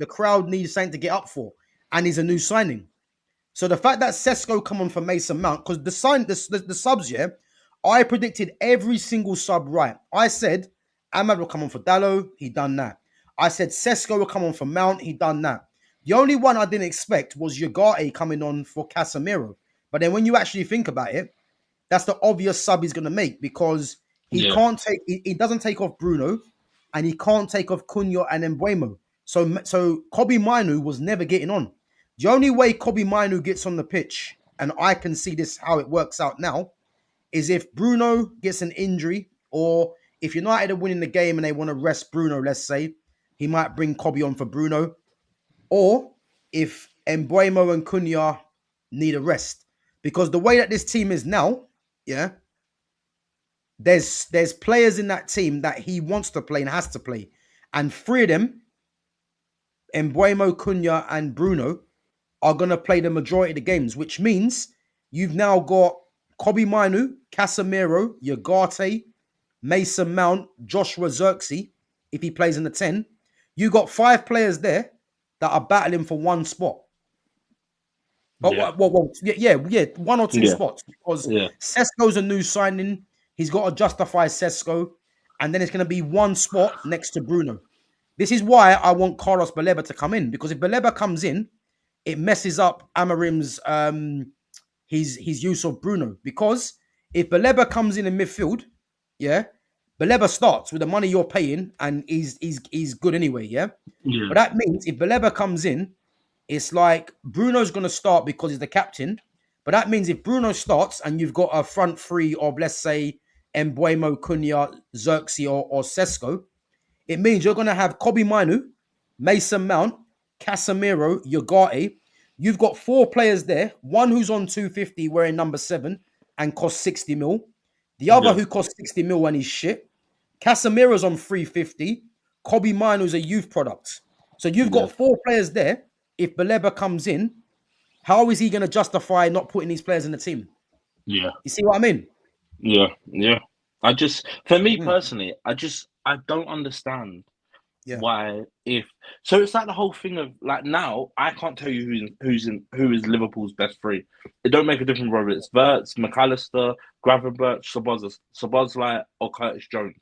crowd needs something to get up for, and he's a new signing. So the fact that Sesko come on for Mason Mount, because the subs, yeah, I predicted every single sub right. I said Ahmad will come on for Dallo, he done that. I said Sesko will come on for Mount, he done that. The only one I didn't expect was Ugarte coming on for Casemiro. But then when you actually think about it, that's the obvious sub he's going to make because Yeah, he doesn't take off Bruno and he can't take off Cunha and Embuemo. So Kobe Minu was never getting on. The only way Kobe Minu gets on the pitch, and I can see this how it works out now, is if Bruno gets an injury or if United are winning the game and they want to rest Bruno, let's say, he might bring Kobe on for Bruno. Or if Embuemo and Cunha need a rest. Because the way that this team is now, yeah, there's players in that team that he wants to play and has to play. And three of them, Embuemo, Cunha, and Bruno, are going to play the majority of the games, which means you've now got Kobe Minu, Casemiro, Ugarte, Mason Mount, Joshua Xerxes, if he plays in the 10. You got five players there that are battling for one spot. Yeah. Yeah, one or two Yeah. spots because Yeah. Sesko's a new signing. He's got to justify Sesko, and then it's going to be one spot next to Bruno. This is why I want Carlos Baleba to come in, because if Baleba comes in, it messes up Amarim's his use of Bruno. Because if Baleba comes in midfield, yeah, Baleba starts with the money you're paying, and he's good anyway, yeah. Yeah. But that means if Baleba comes in, it's like Bruno's going to start because he's the captain. But that means if Bruno starts and you've got a front three of, let's say, Embuemo, Cunha, Xerxes, or Sesko, it means you're going to have Kobe Minu, Mason Mount, Casemiro, Ugarte. You've got 4 players there. One who's on 250 wearing number 7 and costs 60 mil. The other Yeah. who costs 60 mil and he's shit. Casemiro's on 350. Kobe Minu's a youth product. So you've got 4 players there. If Baleba comes in, how is he going to justify not putting these players in the team? Yeah. You see what I mean? Yeah. Yeah. For me personally, I don't understand why so it's like the whole thing of like now I can't tell you who is Liverpool's best 3. It don't make a difference whether it's Verts, McAllister, Gravenberch, Szoboszlai, or Curtis Jones.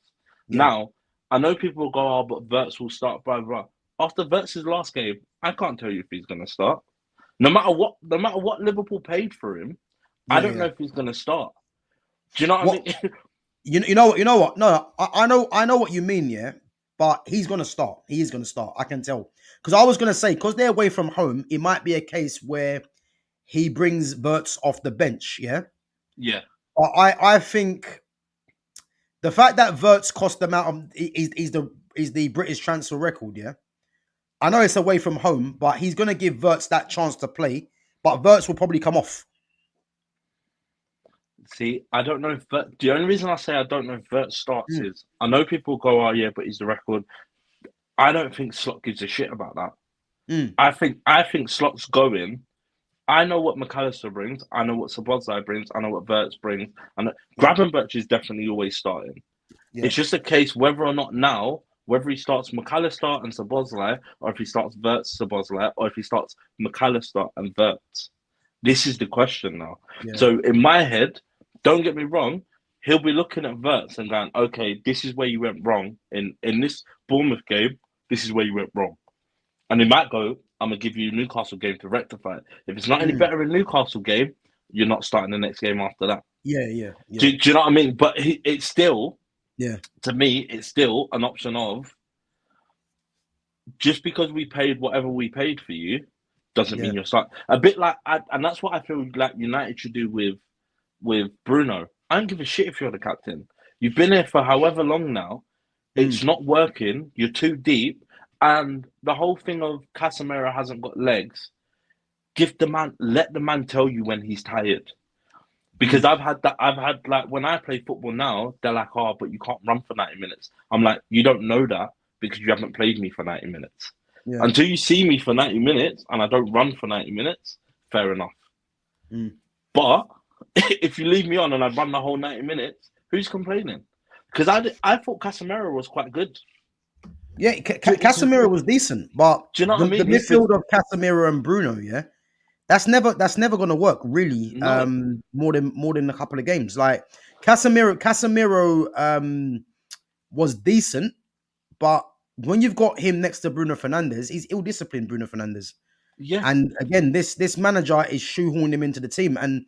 Yeah. Now I know people will go, oh, but Verts will start, blah blah. After Verts' last game, I can't tell you if he's going to start. No matter what Liverpool paid for him, I don't know if he's going to start. Do you know what I mean? You know what? No, I know what you mean, yeah. But he's gonna start. He is gonna start. I can tell. Because I was gonna say, because they're away from home, it might be a case where he brings Verts off the bench, yeah. Yeah. But I think the fact that Verts cost them out of is the British transfer record, yeah. I know it's away from home, but he's gonna give Verts that chance to play. But Verts will probably come off. See, I don't know if the only reason I say I don't know if Vert starts is I know people go, oh yeah, but he's the record. I don't think Slot gives a shit about that. I think Slot's going. I know what McAllister brings. I know what Szoboszlai brings. I know what Verts brings. And Gravenberch is definitely always starting. Yeah. It's just a case whether or not now, whether he starts McAllister and Szoboszlai, or if he starts Verts, Szoboszlai, or if he starts McAllister and Verts. This is the question now. Yeah. So in my head, don't get me wrong, he'll be looking at Verts and going, okay, this is where you went wrong. In this Bournemouth game, this is where you went wrong. And he might go, I'm going to give you a Newcastle game to rectify it. If it's not any better in Newcastle game, you're not starting the next game after that. Yeah. Do you know what I mean? But it's still, to me, it's still an option of, just because we paid whatever we paid for you, doesn't mean you're starting. A bit like, and that's what I feel like United should do with Bruno. I don't give a shit if you're the captain. You've been here for however long now. It's not working. You're too deep. And the whole thing of Casemiro hasn't got legs. Let the man tell you when he's tired. Because I've had like, when I play football now, they're like, oh, but you can't run for 90 minutes. I'm like, you don't know that because you haven't played me for 90 minutes. Yeah. Until you see me for 90 minutes and I don't run for 90 minutes, fair enough. But if you leave me on and I run the whole 90 minutes, who's complaining? Because I thought Casemiro was quite good. Yeah, Casemiro was decent, but do you know what I mean? The midfield of Casemiro and Bruno, yeah, that's never going to work really. No. More than a couple of games. Like Casemiro was decent, but when you've got him next to Bruno Fernandes, he's ill-disciplined. Bruno Fernandes, yeah. And again, this manager is shoehorning him into the team. And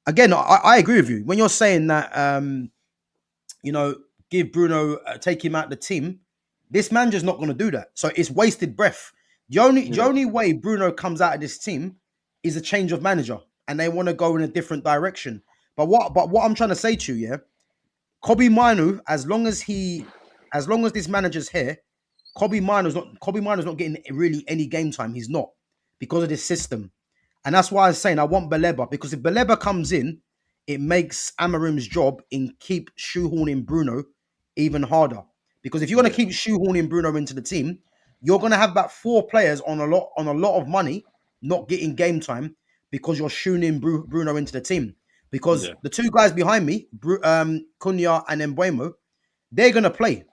again, I agree with you when you're saying that. Give Bruno, take him out of the team. This manager's not going to do that. So it's wasted breath. The only way Bruno comes out of this team is a change of manager, and they want to go in a different direction. But what I'm trying to say to you, yeah, Kobe Minu, as long as this manager's here, Kobe Minu's not getting really any game time. He's not, because of this system. And that's why I was saying I want Baleba, because if Baleba comes in, it makes Amarim's job in keep shoehorning Bruno even harder. Because if you're going to keep shoehorning Bruno into the team, you're going to have about 4 players on a lot of money not getting game time because you're shoehorning Bruno into the team. Because the 2 guys behind me, Cunha and Embuemo, they're going to play.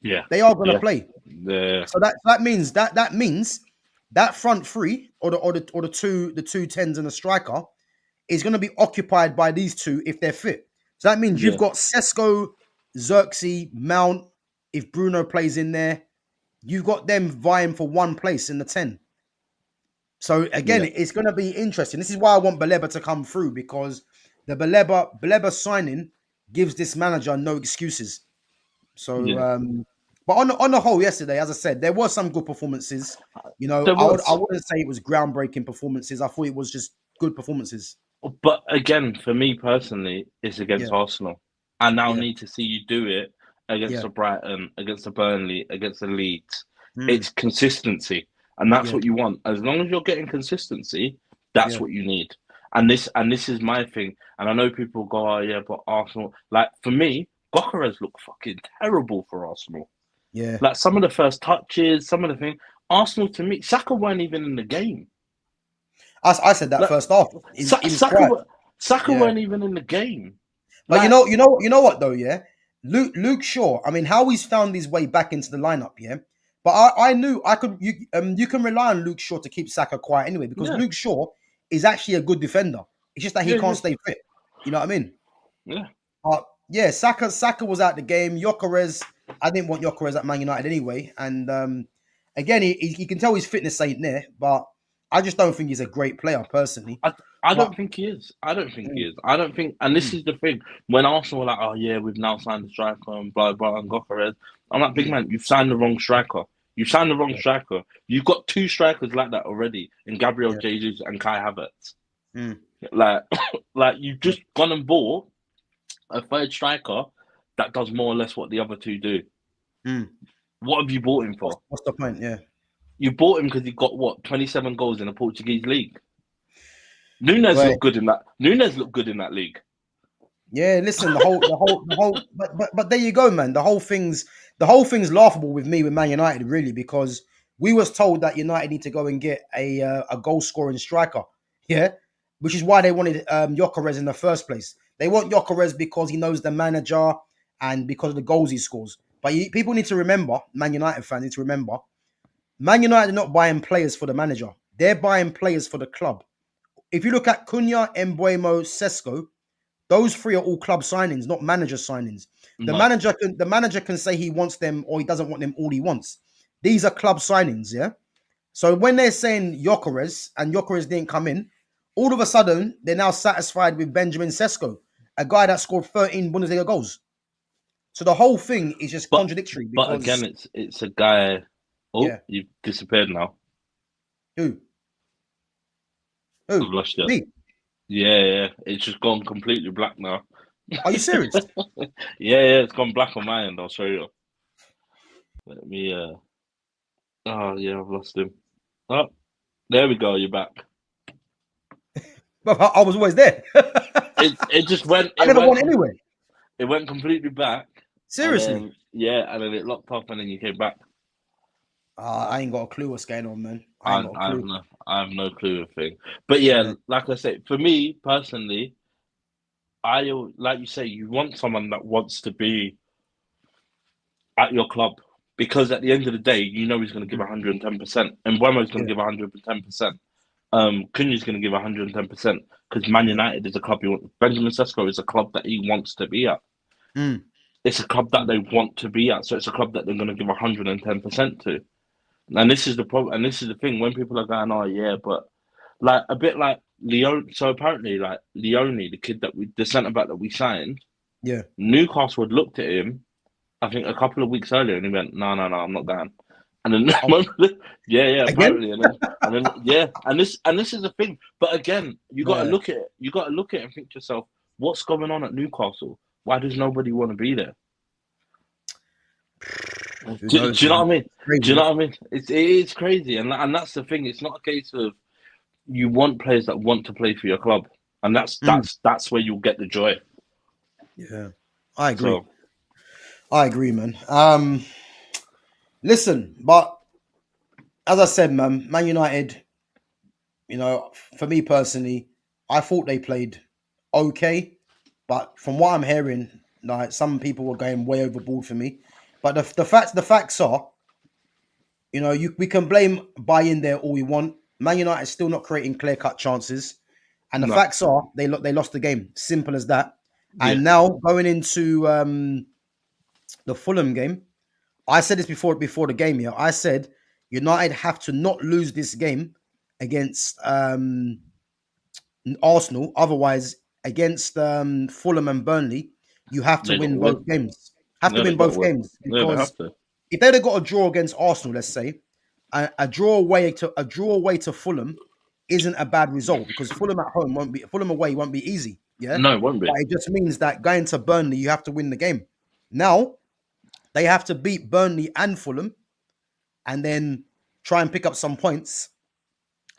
Yeah, they are going to play. Yeah. So that means that front three or the two tens and a striker is going to be occupied by these two if they're fit. So that means you've Yeah, got Sesko, Xerxes, Mount. If Bruno plays in there, you've got them vying for one place in the 10. So again, yeah, it's going to be interesting. This is why I want Baleba to come through, because the Baleba signing gives this manager no excuses. So, yeah. but on the whole, yesterday, as I said, there were some good performances. You know, There I was. wouldn't say it was groundbreaking performances. I thought it was just good performances. But again, for me personally, it's Yeah, against Arsenal. I now yeah, need to see you do it against yeah, the Brighton, against the Burnley, against the Leeds. mm, It's consistency, and that's yeah, what you want. As long as you're getting consistency, that's yeah, what you need. And this is my thing. And I know people go, "Oh yeah, but Arsenal." Like for me, Gokares looked fucking terrible for Arsenal. yeah. Like some of the first touches, some of the things. Arsenal to me, Saka weren't even in the game. I said that Like first half. He was Saka, quiet. Saka Yeah. weren't even in the game. But Like, you know what though, yeah. Luke Shaw. I mean, how he's found his way back into the lineup, yeah. But I knew I could. You can rely on Luke Shaw to keep Saka quiet anyway, because yeah, Luke Shaw is actually a good defender. It's just that he yeah, can't yeah, stay fit. You know what I mean? yeah. Yeah, Saka was out the game. Gyökeres, I didn't want Gyökeres at Man United anyway. And again, he can tell his fitness ain't there, but I just don't think he's a great player personally. I But don't think he is. I don't think he mm, is. I don't think, and this mm, is the thing. When Arsenal were like, "Oh yeah, we've now signed a striker and blah blah," and Gokares, I'm like, "Big mm, man, you've signed the wrong striker. You signed the wrong yeah, striker. You've got two strikers like that already in Gabriel yeah, Jesus and Kai Havertz. mm, Like, like you've yeah, just gone and bought a third striker that does more or less what the other two do. mm. What have you bought him for? What's the point? Yeah. You bought him because he got what 27 goals in the Portuguese league. Nunes Well, looked good in that. Nunes looked good in that league. yeah, listen, but there you go, man. The whole thing's laughable with me with Man United, really, because we was told that United need to go and get a goal scoring striker, yeah, which is why they wanted Gyökeres in the first place. They want Gyökeres because he knows the manager and because of the goals he scores. But people need to remember, Man United fans need to remember, Man United are not buying players for the manager; they're buying players for the club. If you look at Cunha, Embuemo, Sesko, those three are all club signings, not manager signings. No, The manager can say he wants them or he doesn't want them all he wants. These are club signings, yeah. So when they're saying Gyökeres and Gyökeres didn't come in, all of a sudden they're now satisfied with Benjamin Sesko, a guy that scored 13 Bundesliga goals. So the whole thing is just but contradictory but again, because it's a guy. Oh, yeah, you've disappeared now. who I've who lost you. me? Yeah, yeah. It's just gone completely black now. Are you serious? Yeah, it's gone black on my end. I'll show you. Let me. Oh yeah, I've lost him. Oh, there we go. You're back. But I was always there. It just went. I never won anyway. It went completely back, and Seriously. then yeah, and then it locked off, and then you came back. I ain't got a clue what's going on, man. I ain't I got a I have clue. no I have no clue of thing. But yeah, Yeah. like I say, for me personally, like you say, you want someone that wants to be at your club because at the end of the day, you know he's going to give Mm. 110%, and Buemo's going Yeah. to give 110%. Cunha's going to give 110% because Man Yeah. United is a club he wants. Benjamin Sesko is a club that he wants to be at. Mm. It's a club that they want to be at, so it's a club that they're going to give 110% to. And this is the problem, and this is the thing when people are going, "Oh yeah," but like a bit like Leone. So apparently, like Leone, the kid the centre back that we signed, Yeah. Newcastle had looked at him, I think a couple of weeks earlier, and he went, "No, no, no, I'm not going." And then, Oh, yeah, yeah, again? apparently, and then, yeah, and this is the thing. But again, you got to Yeah. look at it. You got to look at it and think to yourself, what's going on at Newcastle? Why does nobody want to be there? Who Do knows, you know man? what I mean? Do you Crazy. know what I mean? It's crazy, and that's the thing. It's not a case of you want players that want to play for your club, and that's Mm. that's that's where you'll get the joy. Yeah. I agree. So I agree, man. Listen, but as I said, Man United, for me personally, I thought they played okay, but from what I'm hearing, like some people were going way overboard for me. But the facts are, we can blame buy-in there all we want. Man United is still not creating clear-cut chances, and the No. facts are they lost the game. Simple as that. Yeah. And now going into the Fulham game, I said this before the game. Yeah, I said United have to not lose this game against Arsenal. Otherwise, against Fulham and Burnley, you have to They got to win win. both games. Have to Yeah, they win got to both win. games Yeah, they because have to. if they'd have got a draw against Arsenal, let's say, a draw away to Fulham isn't a bad result because Fulham away won't be easy. Yeah, No, it won't but be. it just means that going to Burnley, you have to win the game. Now they have to beat Burnley and Fulham, and then try and pick up some points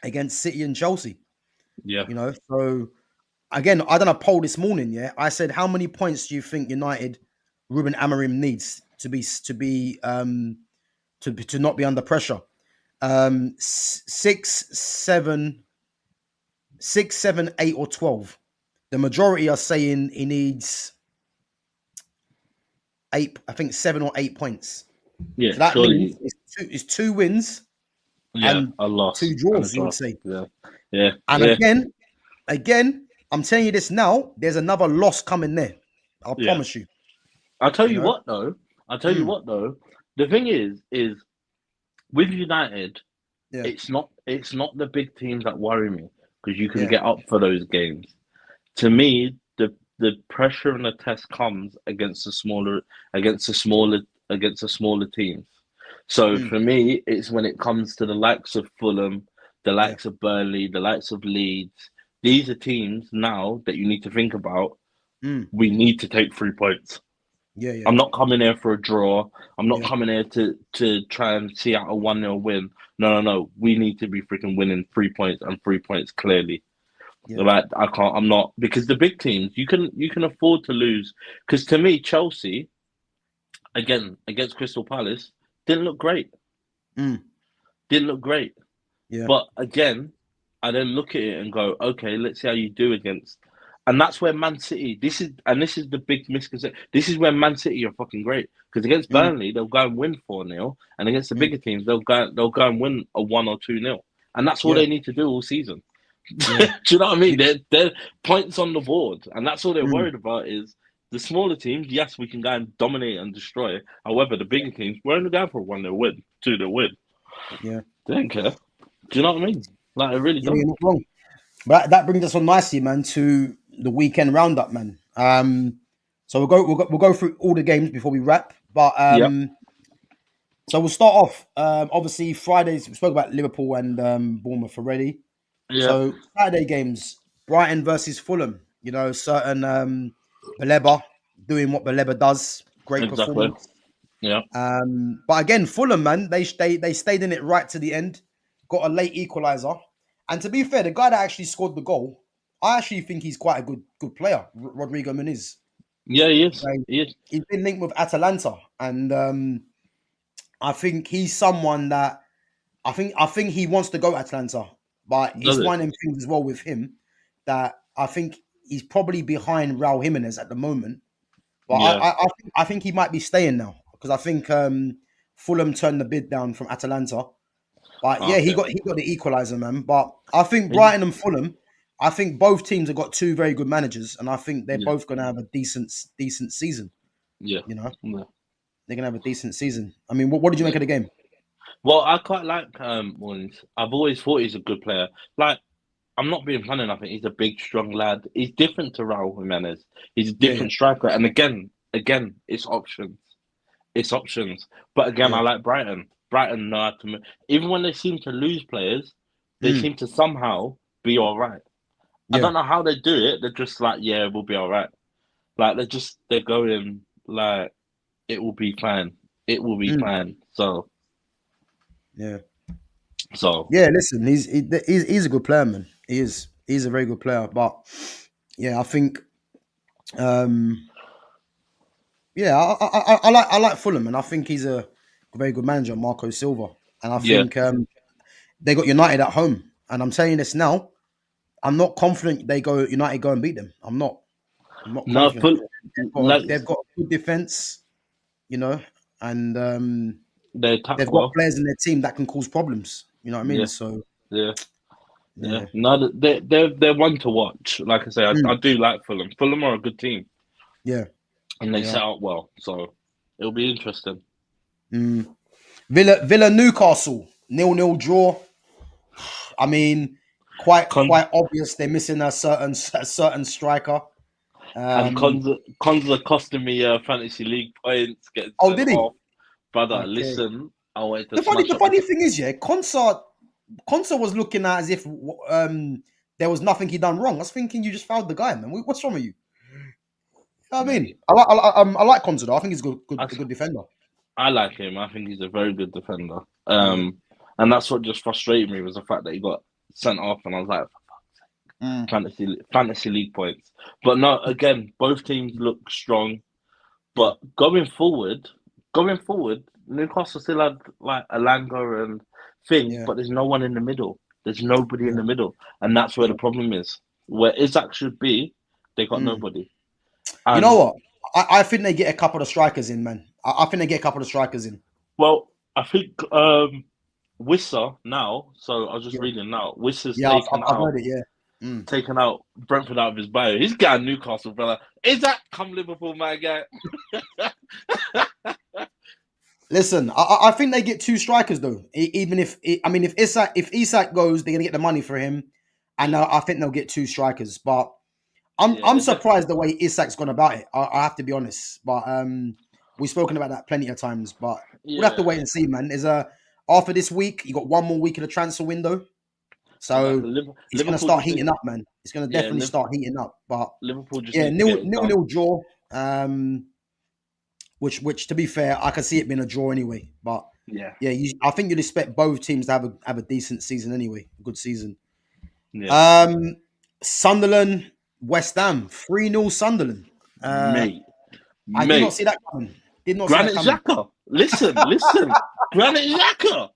against City and Chelsea. Yeah. So again, I done a poll this morning. Yeah, I said, how many points do you think United, Ruben Amorim needs to not be under pressure? Six, seven, 8, or 12. The majority are saying he needs 8. I think 7 or 8 points. Yeah, So that means surely. it's two wins Yeah, and a loss two and a draws. You would draw. say. Yeah. Yeah. And Yeah. again, I'm telling you this now. There's another loss coming there. I Yeah. promise you. I'll tell You you know. what though. The thing is with United, Yeah. it's not the big teams that worry me because you can Yeah. get up for those games. To me, the pressure and the test comes against the smaller teams. So Mm. for me, it's when it comes to the likes of Fulham, the Yeah. likes of Burnley, the likes of Leeds. These are teams now that you need to think about. Mm. We need to take 3 points. Yeah. Yeah. I'm not coming here for a draw. I'm not Yeah. coming here to try and see out a 1-0 win. No. We need to be freaking winning 3 points and 3 points clearly. Yeah. Like I can't. I'm not because the big teams you can afford to lose. Because to me, Chelsea again against Crystal Palace didn't look great. Mm. Didn't look great. Yeah. But again, I then look at it and go, okay, let's see how you do against. And that's where Man City. This is the big misconception. This is where Man City are fucking great because against Mm. Burnley they'll go and win 4-0, and against the Mm. bigger teams they'll go and win a 1 or 2-0, and that's all Yeah. they need to do all season. Yeah. Do you know what I mean? They're points on the board, and that's all they're Mm. worried about is the smaller teams. Yes, we can go and dominate and destroy. However, the bigger teams, we're only going for a 1-0 win, 2-0 win. Yeah. They don't care. Do you know what I mean? Like, I really Yeah. don't. You're not wrong. But that brings us on nicely, man, to the weekend roundup, man. So we'll go through all the games before we wrap. But Yep. so we'll start off. Obviously, Fridays we spoke about Liverpool and Bournemouth already. Yep. So Saturday games: Brighton versus Fulham. Certain Baleba doing what Baleba does. Great Exactly. performance. Yeah. But again, Fulham, man, they stayed in it right to the end. Got a late equaliser, and to be fair, the guy that actually scored the goal, I actually think he's quite a good player, Rodrigo Muniz. Yeah, he is. Like, He is. he's been linked with Atalanta, and I think he's someone that I think he wants to go to Atlanta, but it's Does it? one of them things as well with him that I think he's probably behind Raul Jimenez at the moment. But Yeah. I think he might be staying now because I think Fulham turned the bid down from Atalanta. But yeah, he Okay. got the equaliser, man. But I think Brighton and Fulham, I think both teams have got two very good managers, and I think they're Yeah. both going to have a decent season. Yeah. You know, Yeah. they're going to have a decent season. I mean, what did you make of the game? Well, I quite like Mullins. I've always thought he's a good player. Like, I'm not being funny. I think he's a big, strong lad. He's different to Raul Jimenez. He's a Yeah, different striker. And again, it's options. It's options. But again, yeah, I like Brighton. Brighton know how to move. Even when they seem to lose players, they mm, seem to somehow be all right. I yeah, don't know how they do it. They're just like, yeah, we'll be all right. Like they're going like it will be fine. It will be mm, fine. So yeah. so Yeah, listen, he's a good player, man. He is. He's a very good player. But yeah, I think um yeah, I like Fulham, and I think he's a very good manager, Marco Silva. And I yeah. think they got United at home. And I'm saying this now, I'm not confident United go and beat them. I'm not. I'm not No, confident. full like They've got a good defense, you know, and They attack they've got well. players in their team that can cause problems. You know what I mean? Yeah, So yeah, yeah. yeah, No, they're one to watch. Like I say, I Mm, do like Fulham. Fulham are a good team, yeah, and they they set are. up well. So it'll be interesting. Mm. Villa Newcastle 0-0 draw. I mean, Cons quite obvious they're missing a certain striker. and Um, cons are costing me fantasy league points, getting oh, sent did he? off. Brother, Okay. listen, I wanted to The smash up funny thing is, yeah, Concert was looking at as if there was nothing he done wrong. I was thinking you just fouled the guy, man. What's wrong with you? You know what I mean, mate. I like Concert. I think he's I, a good defender. I like him. I think he's a very good defender. Yeah. And that's what just frustrated me was the fact that he got sent off, and I was like, Mm, fantasy league points. But no, again, both teams look strong. yeah. But going forward, Newcastle still had like Alanga and thing, Yeah. but there's no one in the middle. There's nobody in Yeah. the middle, and that's where Yeah. the problem is. Where Isaac should be, they got Mm. nobody. You know And what? I think they get a couple of strikers in, man. I think they get a couple of strikers in. well, I think Wissa now. So I was just Yeah. reading now. Wissa's Yeah, I've heard it. Yeah. Mm. taken out Brentford out of his bio. He's got Newcastle, brother. Isaac, come Liverpool, my guy. Listen, I think they get two strikers though. Even if I mean, if Isak goes, they're gonna get the money for him, and Yeah, I think they'll get two strikers. But yeah, I'm they're definitely. surprised the way Isak's gone about it. I have to be honest. But we've spoken about that plenty of times. But we'll have to Yeah, wait and see, man. There's a After this week, you got one more week of the transfer window, so exactly. it's gonna Liverpool start just need. heating up, man. It's gonna Yeah, definitely start heating up. But Liverpool just yeah, need to get it nil done. nil draw. Which to be fair, I can see it being a draw anyway. But Yeah, yeah, I think you'd expect both teams to have a decent season anyway, a good season. yeah, Um, Sunderland, West Ham, 3-0 Sunderland. Uh, mate, I did not mate. see that coming. Did not see that Granite coming. Xhaka, listen. Granite Xhaka,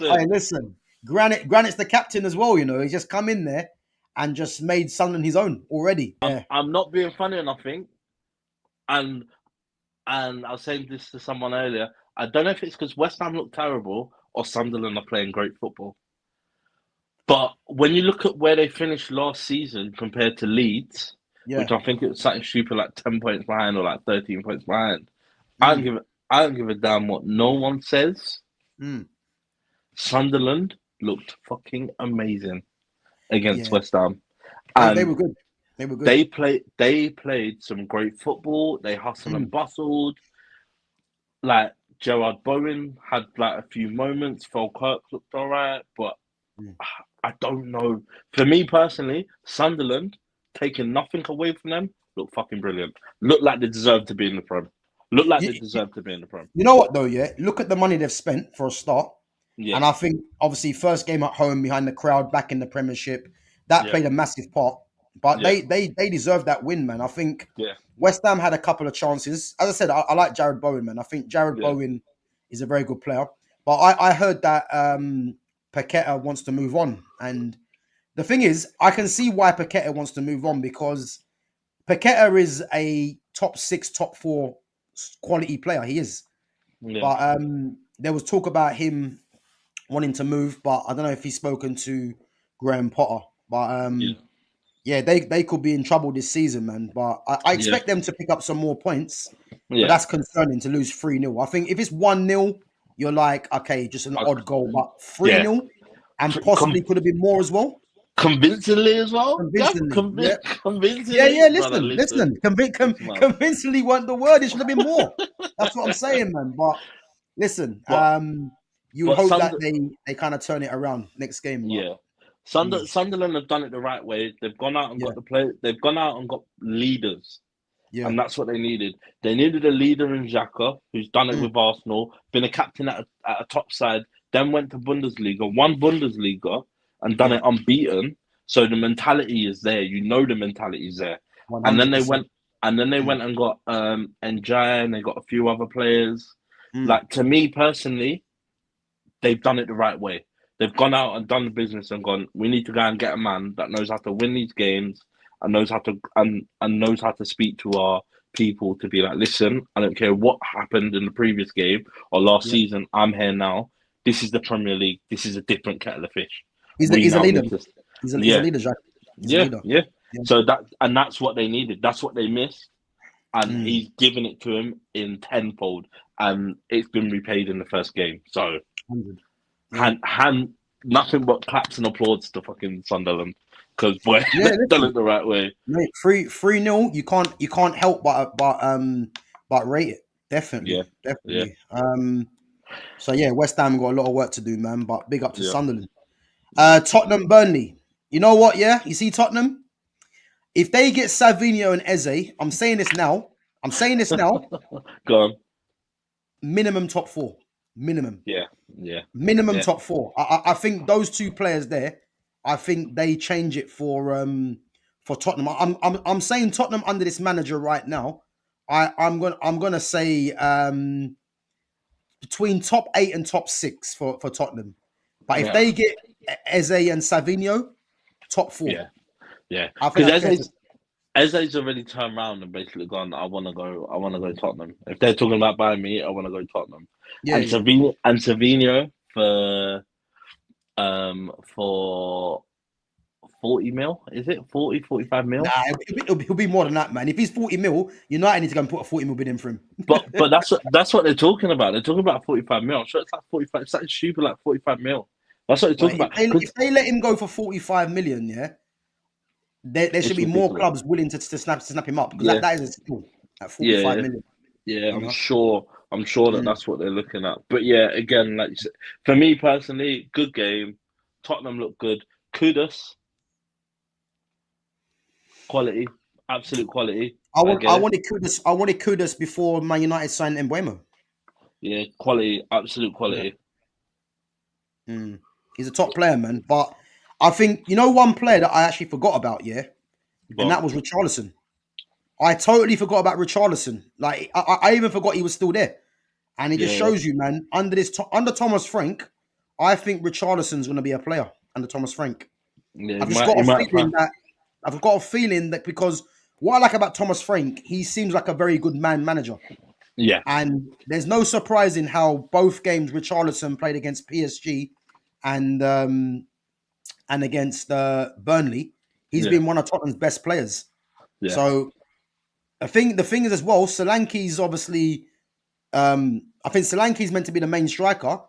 Hey, listen. listen, Granite's the captain as well. You know, he's just come in there and just made Sunderland his own already. Yeah, I'm not being funny enough, I think, and I was saying this to someone earlier. I don't know if it's because West Ham look terrible or Sunderland are playing great football. But when you look at where they finished last season compared to Leeds, yeah. which I think it was something stupid like 10 points behind or like 13 points behind, I don't Mm, give I don't give a damn what no one says. mm, Sunderland looked fucking amazing against yeah, West Ham, they and were good. They were good. they played some great football. They hustled and Mm, bustled. Like Gerard Bowen had like a few moments. Falkirk looked all right, but mm. I don't know. For me personally, Sunderland taking nothing away from them look fucking brilliant. Look like they deserve to be in the Prem. Look like they You, deserve to be in the Prem. you know what though? Yeah, look at the money they've spent for a start. Yeah, And I think obviously first game at home behind the crowd back in the Premiership, that yeah, played a massive part. But yeah, they deserve that win, man. I think yeah, West Ham had a couple of chances. As I said, I like Jared Bowen, man. I think Jared yeah. Bowen is a very good player. But I heard that Paqueta wants to move on. And the thing is, I can see why Paqueta wants to move on because Paqueta is a top six, top four quality player. He is. Yeah, But there was talk about him wanting to move, but I don't know if he's spoken to Graham Potter. But yeah, yeah, they could be in trouble this season, man. But I yeah, expect them to pick up some more points. But yeah. that's concerning to lose 3-0. I think if it's 1-0, you're like, okay, just an I, odd goal. But yeah. 3-0 and Com- possibly could have been more as well. convincingly as well. Yeah, Convincingly. Yeah. Yeah, convincingly, yeah, brother. listen. It's mad. Convincingly weren't the word. It should have been more. That's what I'm saying, man. But listen, But you would but hope that they kind of turn it around next game. But yeah, mm, Sunderland have done it the right way. They've gone out and yeah, got the play. They've gone out and got leaders, yeah, and that's what they needed. They needed a leader in Xhaka, who's done it mm, with Arsenal, been a captain at a top side, then went to Bundesliga, won Bundesliga, and done yeah, it unbeaten. So the mentality is there. You know the mentality is there. And then they 100%. went and then they Mm, went and got Njai and they got a few other players. mm, Like to me personally, they've done it the right way. They've gone out and done the business and gone, we need to go and get a man that knows how to win these games and knows how to speak to our people to be like, listen, I don't care what happened in the previous game or last Yeah. season. I'm here now. This is the Premier League. This is a different kettle of fish. He's a, We he's a now leader. need to, He's a yeah, leader, Jack. He's a yeah, leader. yeah. Yeah. So that's what they needed. That's what they missed, and Mm, he's given it to him in tenfold, and it's been repaid in the first game. So 100. Yeah. hand nothing but claps and applause to fucking Sunderland because boy, Yeah, they've done listen. it the right way. Mate, 3-0. You can't help but rate it. Yeah, Definitely. yeah, Definitely. So yeah, West Ham got a lot of work to do, man. But big up to yeah. Sunderland. Tottenham, Burnley. You know what? Yeah, you see Tottenham. If they get Savinho and Eze, I'm saying this now. I'm saying this now. Go on. Minimum top four. Minimum. Yeah, yeah, Minimum yeah, top four. I think those two players there. I think they change it for Tottenham. I'm saying Tottenham under this manager right now. I'm gonna say between top 8 and top 6 for Tottenham. But if yeah, they get Eze and Savinho, top 4. yeah, yeah. I think Because that's fair to say. Eze's already turned around and basically gone. I want to go Tottenham. If they're talking about buying me, I want to go Tottenham. Yeah, yeah. And Savinho for 40 mil. Is it 40, 45 Nah, mil? he'll be more than that, man. If he's 40 mil, United need to go and put a 40 mil bid in for him. But that's what they're talking about. They're talking about 45 mil. I'm sure it's like 45. It's like stupid, like 45 mil. That's what they're But talking if about. they, 'Cause if they let him go for 45 million, yeah, there should it's be more ridiculous. clubs willing to snap him up because Yeah, that is a steal at 45 yeah, million. yeah. You I'm know. sure. I'm sure that Mm. that's what they're looking at. But yeah, again, like you said, for me personally, good game. Tottenham look good. Kudos, quality, absolute quality. I get I it. wanted Kudus. I wanted Kudus before Man United signed Mbuemo. Yeah, quality, absolute Yeah. quality. Mm. He's a top player, man. But I think one player that I actually forgot about, yeah, and But that was Richarlison. I totally forgot about Richarlison. Like I even forgot he was still there. And it just yeah, shows you, man, under Thomas Frank, I think Richarlison's going to be a player under Thomas Frank. yeah. I've just got He a might feeling find. that because what I like about Thomas Frank, he seems like a very good manager. Yeah, And there's no surprise in how both games Richarlison played against PSG and against Burnley. He's yeah, been one of Tottenham's best players. yeah. So the thing is as well, Solanke's obviously I think Solanke's meant to be the main striker.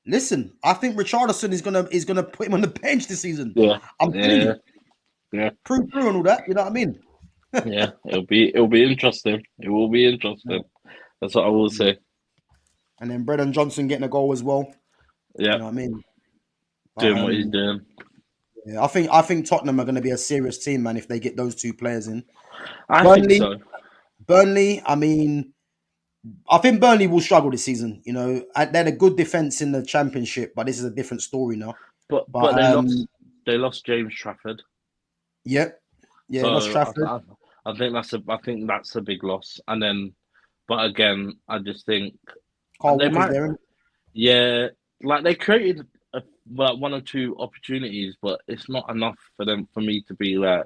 Listen, I think Richarlison is gonna put him on the bench this season. Yeah, I'm telling yeah, you, yeah, prove through and all that. You know what I mean? yeah. It'll be interesting. It will be Yeah. interesting. That's what I will say. And then Brendan Johnson getting a goal as well. Yeah, You know what I mean? But doing what he's doing. yeah, I think Tottenham are going to be a serious team, man, if they get those two players in. I think Burnley, so. Burnley. I mean, I think Burnley will struggle this season. They had a good defense in the Championship, but this is a different story now. But But they lost James Trafford. yeah, yeah, lost So Trafford. I think that's a big loss. And then, but again, I just think Carl they Walker's might. there. Yeah, like they created like one or two opportunities, but it's not enough for me to be like.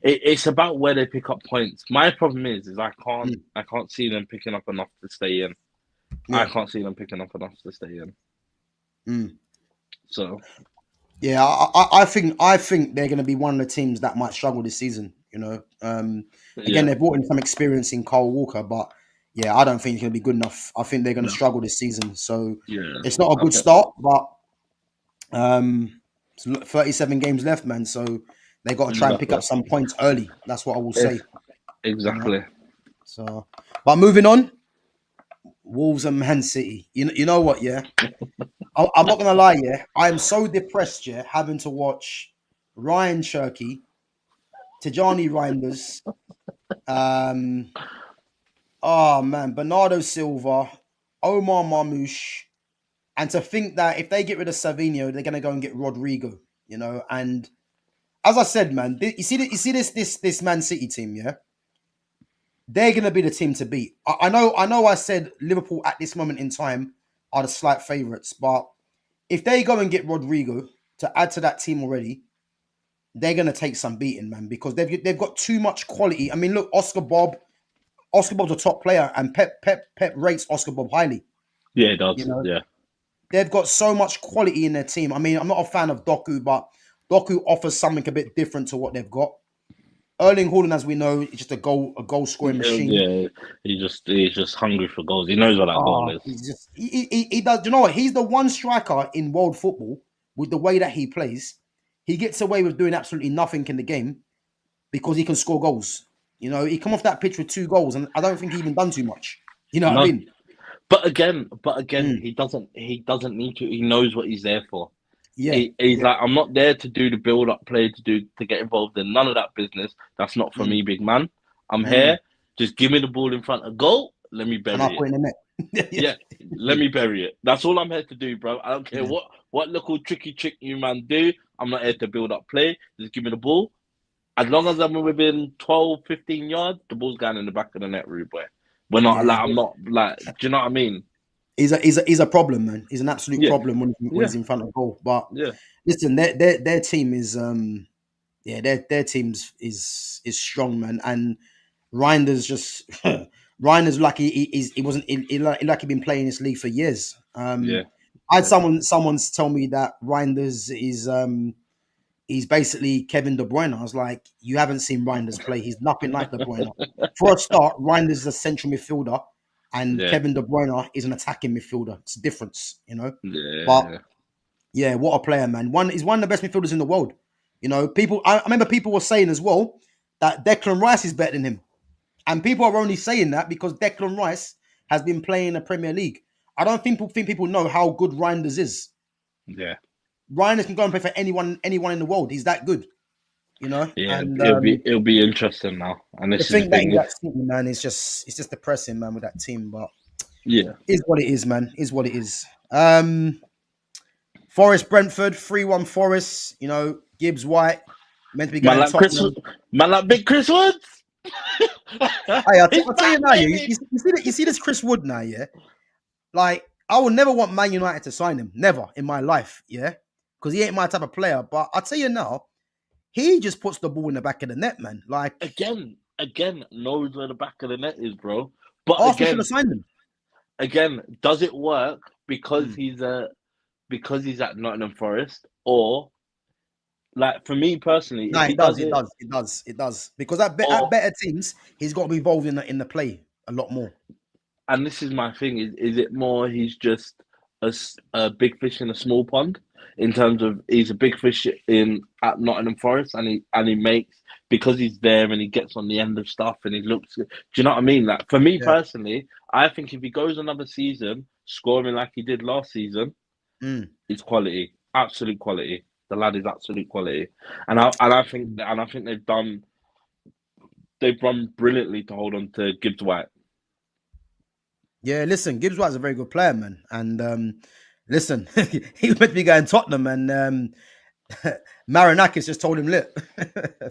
It's about where they pick up points. My problem is Mm, I can't see them picking up enough to stay in. I yeah. can't see them picking up enough to stay in. Mm. So Yeah, I think they're going to be one of the teams that might struggle this season. Again, yeah, they brought in some experience in Carl Walker, but yeah, I don't think it's going to be good enough. I think they're going to no, struggle this season. So yeah, it's not a I good think start, but it's 37 games left, man. So they got to try and pick exactly, up some points early. That's what I will Ex- say. You know. exactly. So, but moving on, Wolves and Man City. You know what? Yeah, I'm not gonna lie. Yeah, I am so depressed. Yeah, having to watch Ryan Cherky, Tijani Reinders, um, oh man, Bernardo Silva, Omar Marmoush, and to think that if they get rid of Savinho, they're gonna go and get Rodrigo. And as I said, man, you see this Man City team, yeah, they're gonna be the team to beat. I know. I said Liverpool at this moment in time are the slight favourites, but if they go and get Rodrigo to add to that team already, they're gonna take some beating, man, because they've got too much quality. I mean, look, Oscar Bob. Oscar Bob's a top player, and Pep rates Oscar Bob highly. Yeah, it You does. know, Yeah. they've got so much quality in their team. I mean, I'm not a fan of Doku, but Doku offers something a bit different to what they've got. Erling Haaland, as we know, is just a goal scoring machine. Yeah, he's just hungry for goals. He knows what that goal Ah, is. he's just he does. You know what? He's the one striker in world football with the way that he plays. He gets away with doing absolutely nothing in the game because he can score goals. You know, he come off that pitch with 2 goals, and I don't think he even done too much. You know what I No, mean? but again, Mm. he doesn't need to. He knows what he's there for. Yeah, He's yeah, like, I'm not there to do the build up play to get involved in none of that business. That's not for mm, me, big man. I'm mm. here. Just give me the ball in front of goal. Let me And I'll bury put it. in the net. Yeah, let me bury it. That's all I'm here to do, bro. I don't care Yeah, what little tricky trick you man do. I'm not here to build up play. Just give me the ball. As long as I'm within 12, 15 yards, the ball's going in the back of the net, rude boy. We're not yeah. like I'm not like. Do you know what I mean? He's a problem, man. He's an absolute Yeah, problem when yeah, he's in front of goal. But yeah, listen, their team is yeah, their teams is strong, man. And Reinder's just Reinder's lucky he wasn't like he'd been playing this league for years. yeah, I had yeah. someone's tell me that Reinders is he's basically Kevin De Bruyne. I was like, you haven't seen Reinders play. He's nothing like De Bruyne. For a start, Reinders is a central midfielder, and Yeah, Kevin De Bruyne is an attacking midfielder. It's a difference, you know. But yeah. yeah, what a player, man. He's one of the best midfielders in the world. You know, people. I remember people were saying as well that Declan Rice is better than him, and people are only saying that because Declan Rice has been playing the Premier League. I don't think people know how good Reinders is. Yeah, Reinders can go and play for anyone in the world. He's that good, you know. yeah. And It'll be interesting now. And the this is the thing that thing he's is, at City, man, is just it's just depressing, man, with that team. But yeah, is what it is, man. Is what it is. Forest Brentford 3-1 Forest. You know, Gibbs White meant to be man going like Chris, Tottenham. man like Big Chris Woods. Hey, He's I'll tell you back, now, yeah. baby. You see this Chris Wood now, yeah. Like I will never want Man United to sign him, never in my life, yeah, because he ain't my type of player. But I'll tell you now, he just puts the ball in the back of the net, man. Like Again, knows where the back of the net is, bro. But Arsenal should have again, signed him. does it work because Mm. he's at Nottingham Forest, or like for me personally, No, if he it does, does it it, does, it does, it does. Because at or better teams, he's got to be involved in the play a lot more. and this is my thing, is it more he's just a big fish in a small pond in terms of he's a big fish in at Nottingham Forest and he makes because he's there and he gets on the end of stuff and he looks. Do you know what I mean? Like for me Yeah. personally, I think if he goes another season scoring like he did last season, Mm. it's quality, absolute quality. The lad is absolute quality, and I think they've done brilliantly to hold on to Gibbs White. Yeah, listen, Gibbs White's a very good player, man. And listen, he was meant to be going Tottenham, and Marinakis just told him, "Look,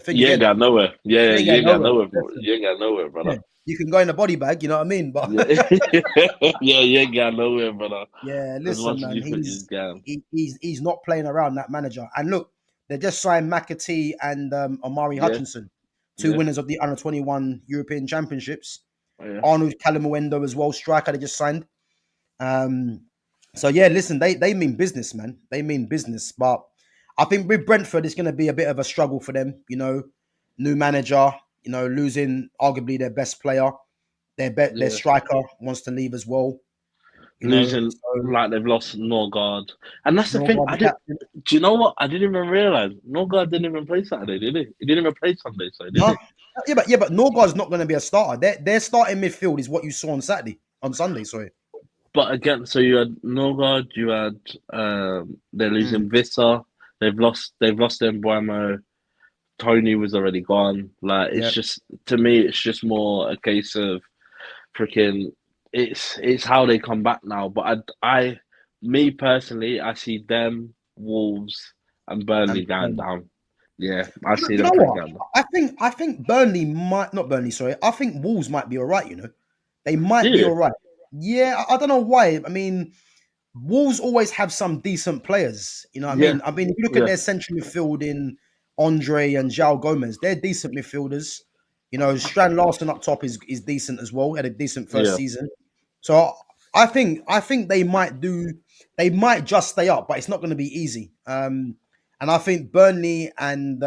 think You ain't again. got nowhere. Yeah, You ain't you going ain't got nowhere. nowhere, bro. Listen, You ain't got nowhere, brother. you can go in the body bag, you know what I mean? But Yeah, yeah, you ain't got nowhere, brother. yeah, As listen, much as man, you think you can. he's not playing around that manager. And look, they just signed McAtee and Omari Yeah, Hutchinson, two yeah, winners of the under 21 European Championships. yeah. Arnold Calamuendo as well, striker they just signed. Um, so yeah, listen, they mean business, man. They mean business. But I think with Brentford, it's going to be a bit of a struggle for them. You know, new manager. You know, losing arguably their best player. Their Yeah. striker wants to leave as well. You know, Losing so like they've lost Norgard, and that's the thing. Norgard I the did. captain. Do you know what? I didn't even realize Norgard didn't even play Saturday, did he? He didn't even play Sunday, so did No, he? yeah, but Norgard's not going to be a starter. Their starting midfield is what you saw on Sunday. Sorry. But again, so you had Norgard, you had they're Mm, losing Visser. They've lost Mbuemo. Tony was already gone. Like it's yeah. just to me, it's just more a case of freaking. It's how they come back now. But me personally, I see them Wolves and Burnley And going down. Yeah, I see you know them three what? going down. I think Burnley might not Burnley. Sorry, I think Wolves might be all right. You know, they might be Yeah, all right. Yeah, I don't know why. I mean, Wolves always have some decent players. You know what I yeah, mean? I mean, if you look at yeah, their central midfield in Andre and João Gomez, they're decent midfielders. You know, Strand Larson up top is decent as well. Had a decent first Yeah, season. So I think they might just stay up, but it's not going to be easy. And I think Burnley and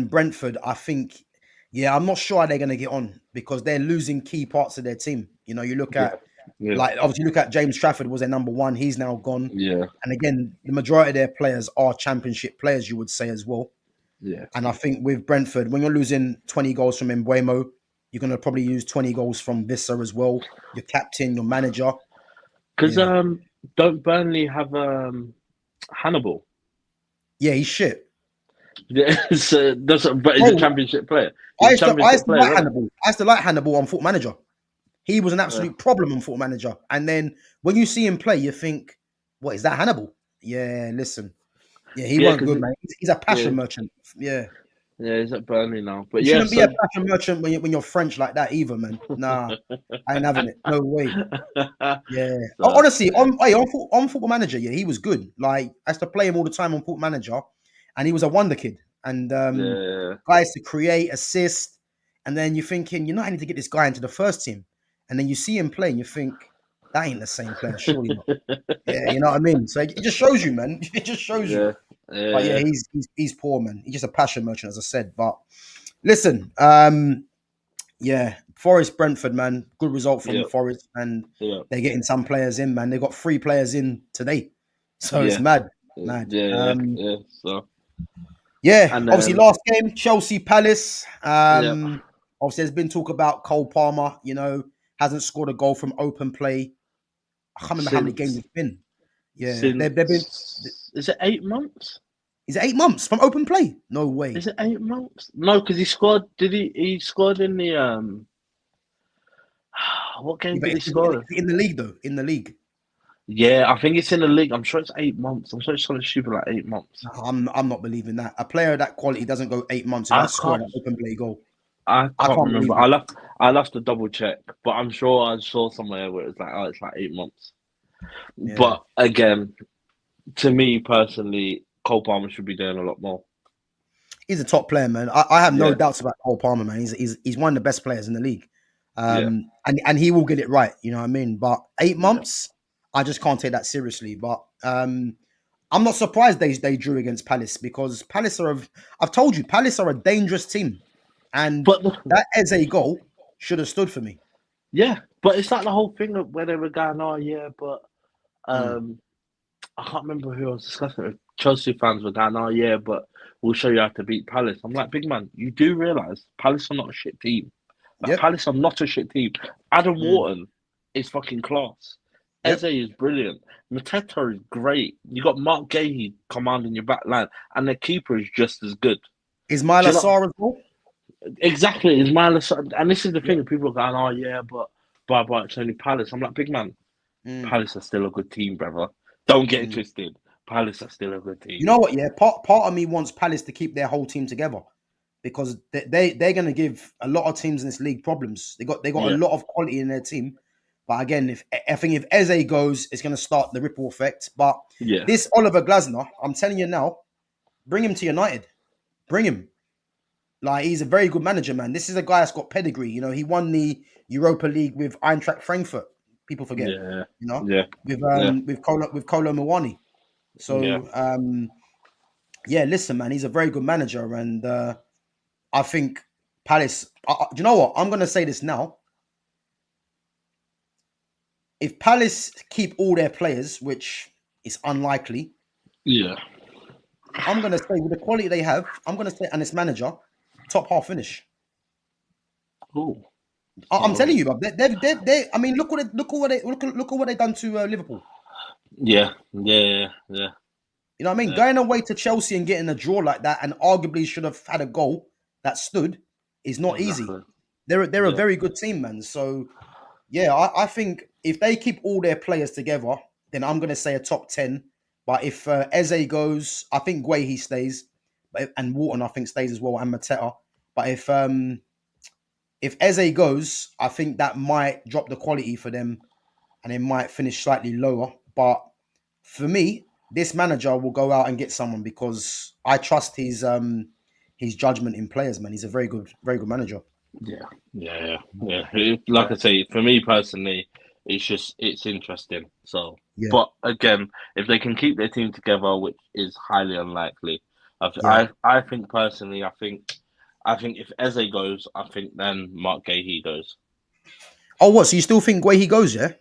Brentford, I think, yeah, I'm not sure how they're going to get on because they're losing key parts of their team. You know, you look yeah, at yeah, like obviously look at James Trafford was their number one. He's now gone. yeah, And again, the majority of their players are championship players, you would say as well. yeah. And I think with Brentford, when you're losing 20 goals from Embuemo, you're going to probably use 20 goals from Visser as well. Your captain, your manager. Because Yeah. don't Burnley have Hannibal? Yeah, he's shit. Yeah, but he's a Bro, championship player. He's a I used championship to player, like isn't Hannibal. I used to like Hannibal on Foot Manager. He was an he? absolute problem on Foot Manager. And then when you see him play, you think, what, is that Hannibal? Yeah, listen. Yeah, he Yeah, weren't because good, man. He's a yeah, passion merchant. Yeah. yeah, he's at Burnley now. But You yeah, shouldn't be a so passion merchant when you're French like that either, man. Nah, I ain't having it. No way. Yeah. so Honestly, yeah, on Football Manager, yeah, he was good. Like I used to play him all the time on Football Manager, and he was a wonder kid. And yeah, guys to create, assist, and then you're thinking, you know, I need to get this guy into the first team, and then you see him play, and you think that ain't the same player, surely not. Yeah, you know what I mean. So it just shows you, man. It just shows you. yeah, But yeah, yeah, he's poor, man. He's just a passion merchant, as I said. But listen, yeah, Forest Brentford, man. Good result from yeah, Forest, and yeah, they're getting some players in, man. They got 3 players in today, so it's yeah, mad, yeah, mad. yeah, yeah. So Yeah, and obviously then last game, Chelsea Palace. yeah, Obviously there's been talk about Cole Palmer. You know, hasn't scored a goal from open play. I can't remember how many games since it's been. Yeah, they've been. is it 8 months? Is it 8 months from open play? No way. Is it 8 months? No, because he scored. Did he? He scored in the What Yeah, game but did he in score? in the league though, in the league. Yeah, I think it's in the league. I'm sure it's 8 months. I'm sure it's something stupid like 8 months. No, I'm not believing that. A player of that quality doesn't go 8 months I without scoring can't. an open play goal. I I can't can't remember. believe that. I'll have to double check, but I'm sure I saw somewhere where it's like, oh, it's like 8 months. Yeah. But again, to me personally, Cole Palmer should be doing a lot more. He's a top player, man. I have no Yeah, doubts about Cole Palmer, man. He's one of the best players in the league. yeah, And he will get it right, you know what I mean? But eight yeah, months, I just can't take that seriously. But I'm not surprised they drew against Palace because I've told you, Palace are a dangerous team. And but that Eze goal should have stood for me. yeah, but it's like the whole thing of where they were going. Oh yeah, but Mm. um, I can't remember who I was discussing it with. Chelsea fans were going, oh yeah, but we'll show you how to beat Palace. I'm like, big man, you do realise Palace are not a shit team. Like Yep. Palace are not a shit team. Adam Mm. Wharton is fucking class. Eze Yep. is brilliant. Mateta is great. You got Mark Gahey commanding your back line, and the keeper is just as good. Do Ismail you know Assar as well. exactly? Is Miles, and this is the Yep. thing: people are going, "Oh yeah, but it's only Palace." I'm like, big man, Mm. Palace are still a good team, brother. Don't get it Mm. twisted. Palace are still a good You team. know what? Yeah, part of me wants Palace to keep their whole team together because they're going to give a lot of teams in this league problems. They got a Yeah, lot of quality in their team, but again, if I think if Eze goes, it's going to start the ripple effect. But yeah, this Oliver Glasner, I'm telling you now, bring him to United. Bring him. Like he's a very good manager, man. This is a guy that's got pedigree. You know, he won the Europa League with Eintracht Frankfurt. People forget, yeah, you know, yeah, with yeah, Kolo Muani. yeah, So yeah, listen, man, he's a very good manager, and I think Palace. Do you know what? I'm going to say this now. If Palace keep all their players, which is unlikely, yeah. I'm going to say with the quality they have, I'm going to say, and this manager, top half finish. Oh, I'm telling so you, bro. I mean, look at what they done to Liverpool. yeah, yeah, yeah, You know what I mean? yeah. Going away to Chelsea and getting a draw like that, and arguably should have had a goal that stood, is not easy. Exactly. They're a Yeah, very good team, man. So yeah, I think if they keep all their players together, then I'm going to say a top 10. But if Eze goes, I think Guehi stays, and Wharton I think stays as well, and Mateta. But if Eze goes, I think that might drop the quality for them, and it might finish slightly lower. But for me, this manager will go out and get someone because I trust his judgment in players, man. He's a very good manager. Yeah. Like I say, for me personally, it's interesting. So, Yeah, but again, if they can keep their team together, which is highly unlikely, yeah. I think personally, I think if Eze goes, I think then Mark Gahey goes. Oh, what? So you still think Guehi goes? Yeah.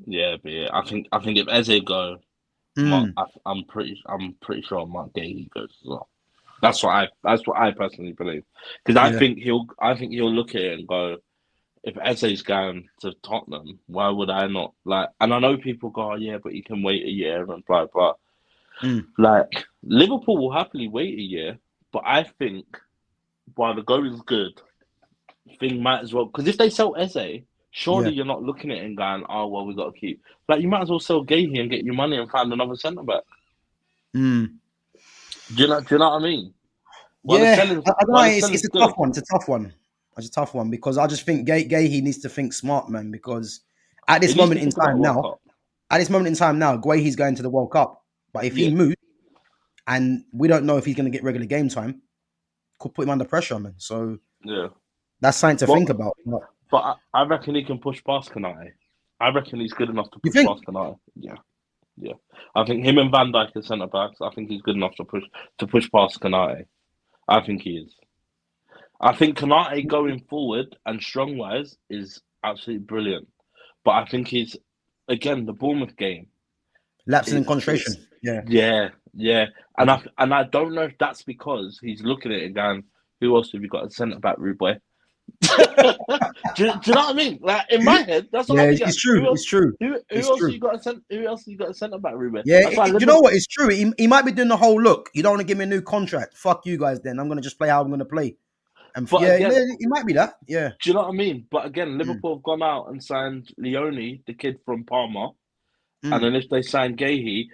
Yeah. I think if Eze go, Mm, I'm pretty sure Mark Gahey goes as well. That's what I personally believe. Because yeah. I think he'll look at it and go, if Eze's going to Tottenham, why would I not like? And I know people go, oh, yeah, but you can wait a year and blah blah. Mm, Like Liverpool will happily wait a year, but I think while the going is good, thing might as well because if they sell Eze, yeah. surely you're not looking at it and going, oh well, we got to keep. Like you might as well sell Gahey and get your money and find another centre back. Mm. Do you know what I mean? Yeah, I don't know. While the It's selling's a tough good, one. It's a tough one. It's a tough one because I just think Gay he needs to think smart, man. Because at he this needs to moment in think about time World now, Cup. Guehi's going to the World Cup. But if he Yeah, moves and we don't know if he's going to get regular game time, could put him under pressure, man. So yeah. that's something to But think about. But I reckon he can push past Kanate. I reckon he's good enough to you push think? past Kanate. Yeah. I think him and Van Dijk are centre backs. I think he's good enough to push past Kanate. I think he is. I think Kanate going forward and strong wise is absolutely brilliant. But I think he's again the Bournemouth game. Lapsing in It's concentration. Yeah. yeah. And I don't know if that's because he's looking at it and going, who else have you got a centre back, rude boy? Do you know what I mean? Like in my head, that's what Yeah, I'm it's thinking. true. It's true. Who It's else true. you got a who else you got a centre back, Ruben? Yeah, That's why you know Liverpool. what? It's true. He might be doing the whole look. You don't want to give me a new contract. Fuck you guys. Then I'm gonna just play how I'm gonna play. And But yeah, again, it might be that. Yeah. do you know what I mean? But again, Mm, Liverpool have gone out and signed Leone, the kid from Parma, and mm. then if they sign Gahey,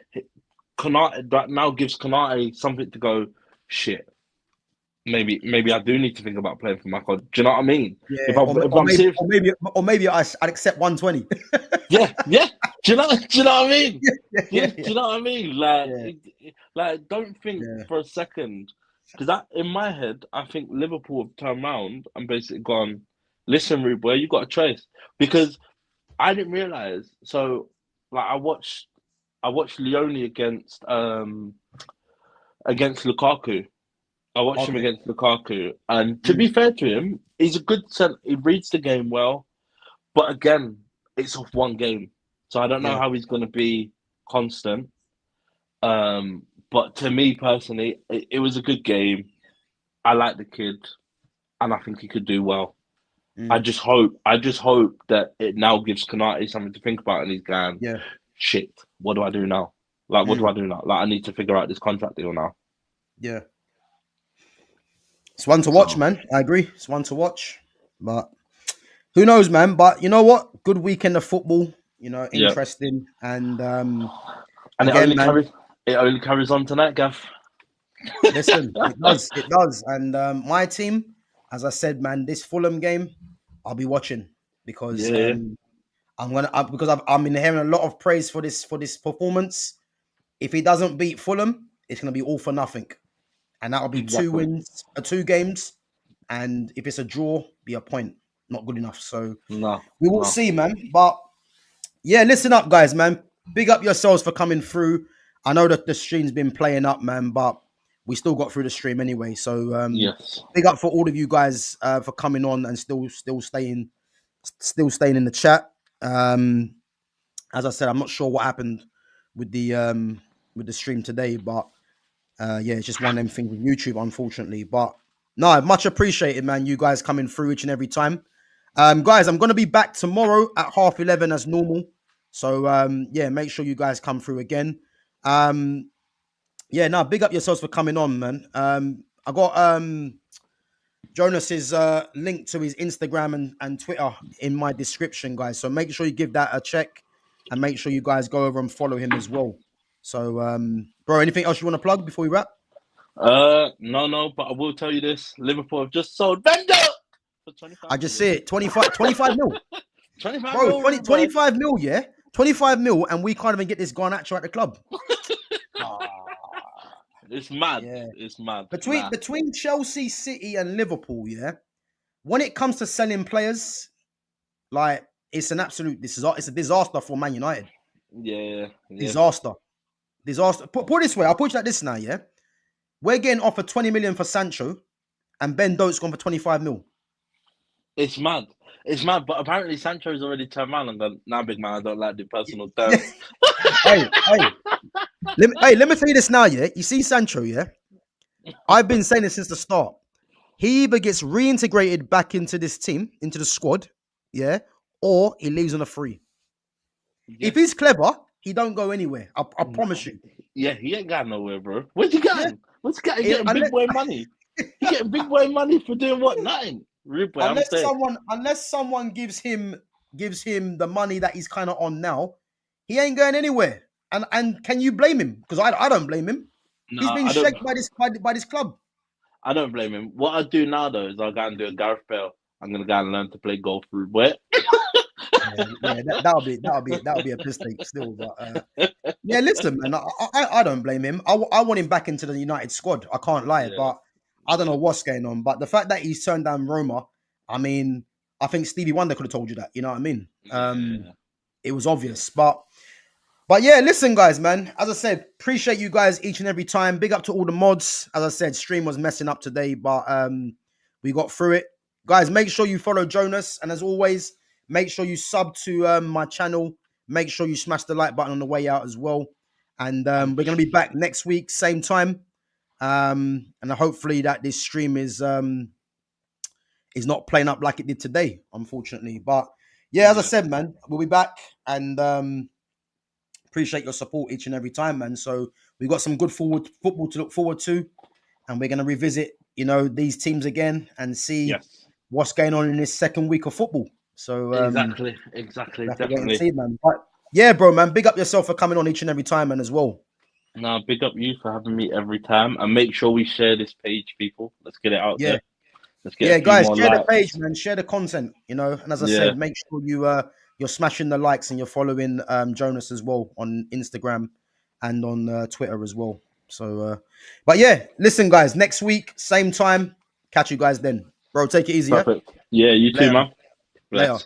Konate that now gives Konate something to go. Shit, maybe I do need to think about playing for my club. Do you know what I mean? Yeah, If I'm serious, or maybe I'd accept 120. yeah. Do you know what I mean? Yeah, Do you know what I mean? yeah, Like don't think yeah. for a second, because in my head, I think Liverpool have turned around and basically gone, listen, Rude boy, you got a choice because I didn't realize. So, like, I watched Leone against Lukaku. I watched him Okay. against Lukaku, and to Mm, be fair to him, he's a good He reads the game well, but again, it's off one game, so I don't know yeah. how he's going to be constant. But to me personally, it was a good game. I like the kid, and I think he could do well. Mm, I just hope that it now gives Konate something to think about, and he's going, yeah. shit, what do I do now? Like, what do Mm, I do now? Like, I need to figure out this contract deal now. yeah. It's one to watch, So, man. I agree. It's one to watch. But who knows, man? But you know what? Good weekend of football. yeah, Interesting. And and again, man, it only carries on tonight, Gav. listen, it does. It does. And my team, as I said, man, this Fulham game, I'll be watching because Yeah, I'm in hearing a lot of praise for this performance. If he doesn't beat Fulham, it's gonna be all for nothing. And that'll be two exactly. wins, 2 games. And if it's a draw, be a point. Not good enough. So No, we will no. see, man. But yeah, listen up, guys, man. Big up yourselves for coming through. I know that the stream's been playing up, man, but we still got through the stream anyway. So Yes. big up for all of you guys for coming on and still staying in the chat. As I said, I'm not sure what happened with the stream today, but yeah, it's just one of them things with YouTube, unfortunately. But no, much appreciated, man. You guys coming through each and every time. Guys, I'm gonna be back tomorrow at 11:30 as normal. So yeah, make sure you guys come through again. Yeah, no, big up yourselves for coming on, man. I got Jonas's link to his Instagram and Twitter in my description, guys. So make sure you give that a check and make sure you guys go over and follow him as well. So, bro, anything else you want to plug before we wrap? No, but I will tell you this: Liverpool have just sold Van Dijk for 25 I just million. see it 25 mil. 25 Bro, million, 20, rude boy. 25 mil, yeah? 25 mil, and we can't even get this Garnacho at the club. Ah, It's mad. Yeah. It's mad. Between Chelsea, City, and Liverpool, yeah. When it comes to selling players, like it's a disaster for Man United. Yeah. Disaster. Put it this way, I'll put it like this now, yeah. We're getting offered 20 million for Sancho, and Ben Dote's gone for 25 mil. It's mad. It's mad. But apparently Sancho's already turned around and gone, nah, big man, I don't like the personal terms. hey, let me tell you this now, yeah. You see Sancho, yeah. I've been saying this since the start. He either gets reintegrated back into this team, into the squad, yeah, or he leaves on a free. Yeah. If he's clever, he don't go anywhere. I promise you. Yeah, he ain't got nowhere, bro. Where's he going? Yeah. What's he getting? Getting big boy money. He getting big boy money for doing what? Nothing. Rude boy, unless someone gives him the money that he's kind of on now, he ain't going anywhere. And can you blame him? Because I don't blame him. No, He's been I don't. shaken by this club. I don't blame him. What I do now though is I'll go and do a Gareth Bale. I'm gonna go and learn to play golf, rude boy. Yeah, that'll be a mistake still. But yeah, listen, man, I don't blame him. I want him back into the United squad. I can't lie, but I don't know what's going on. But the fact that he's turned down Roma, I mean, I think Stevie Wonder could have told you that. You know what I mean? It was obvious, but yeah, listen, guys, man. As I said, appreciate you guys each and every time. Big up to all the mods. As I said, stream was messing up today, but we got through it. Guys, make sure you follow Jonas, and as always, make sure you sub to my channel. Make sure you smash the like button on the way out as well. And we're going to be back next week, same time. And hopefully that this stream is not playing up like it did today, unfortunately. But yeah, as I said, man, we'll be back, and appreciate your support each and every time, man. So we've got some good football to look forward to, and we're going to revisit, these teams again and see what's going on in this second week of football. So exactly, definitely. See, man. But yeah, bro, man, big up yourself for coming on each and every time, man, as well. No, big up you for having me every time, and make sure we share this page, people. Let's get it out there. Let's get guys, share likes. the page, man. Share the content, and as I said, make sure you're smashing the likes and you're following Jonas as well on Instagram and on Twitter as well. So, but yeah, listen, guys, next week, same time. Catch you guys then. Bro, take it easy. Perfect. Yeah, you too, man. Later.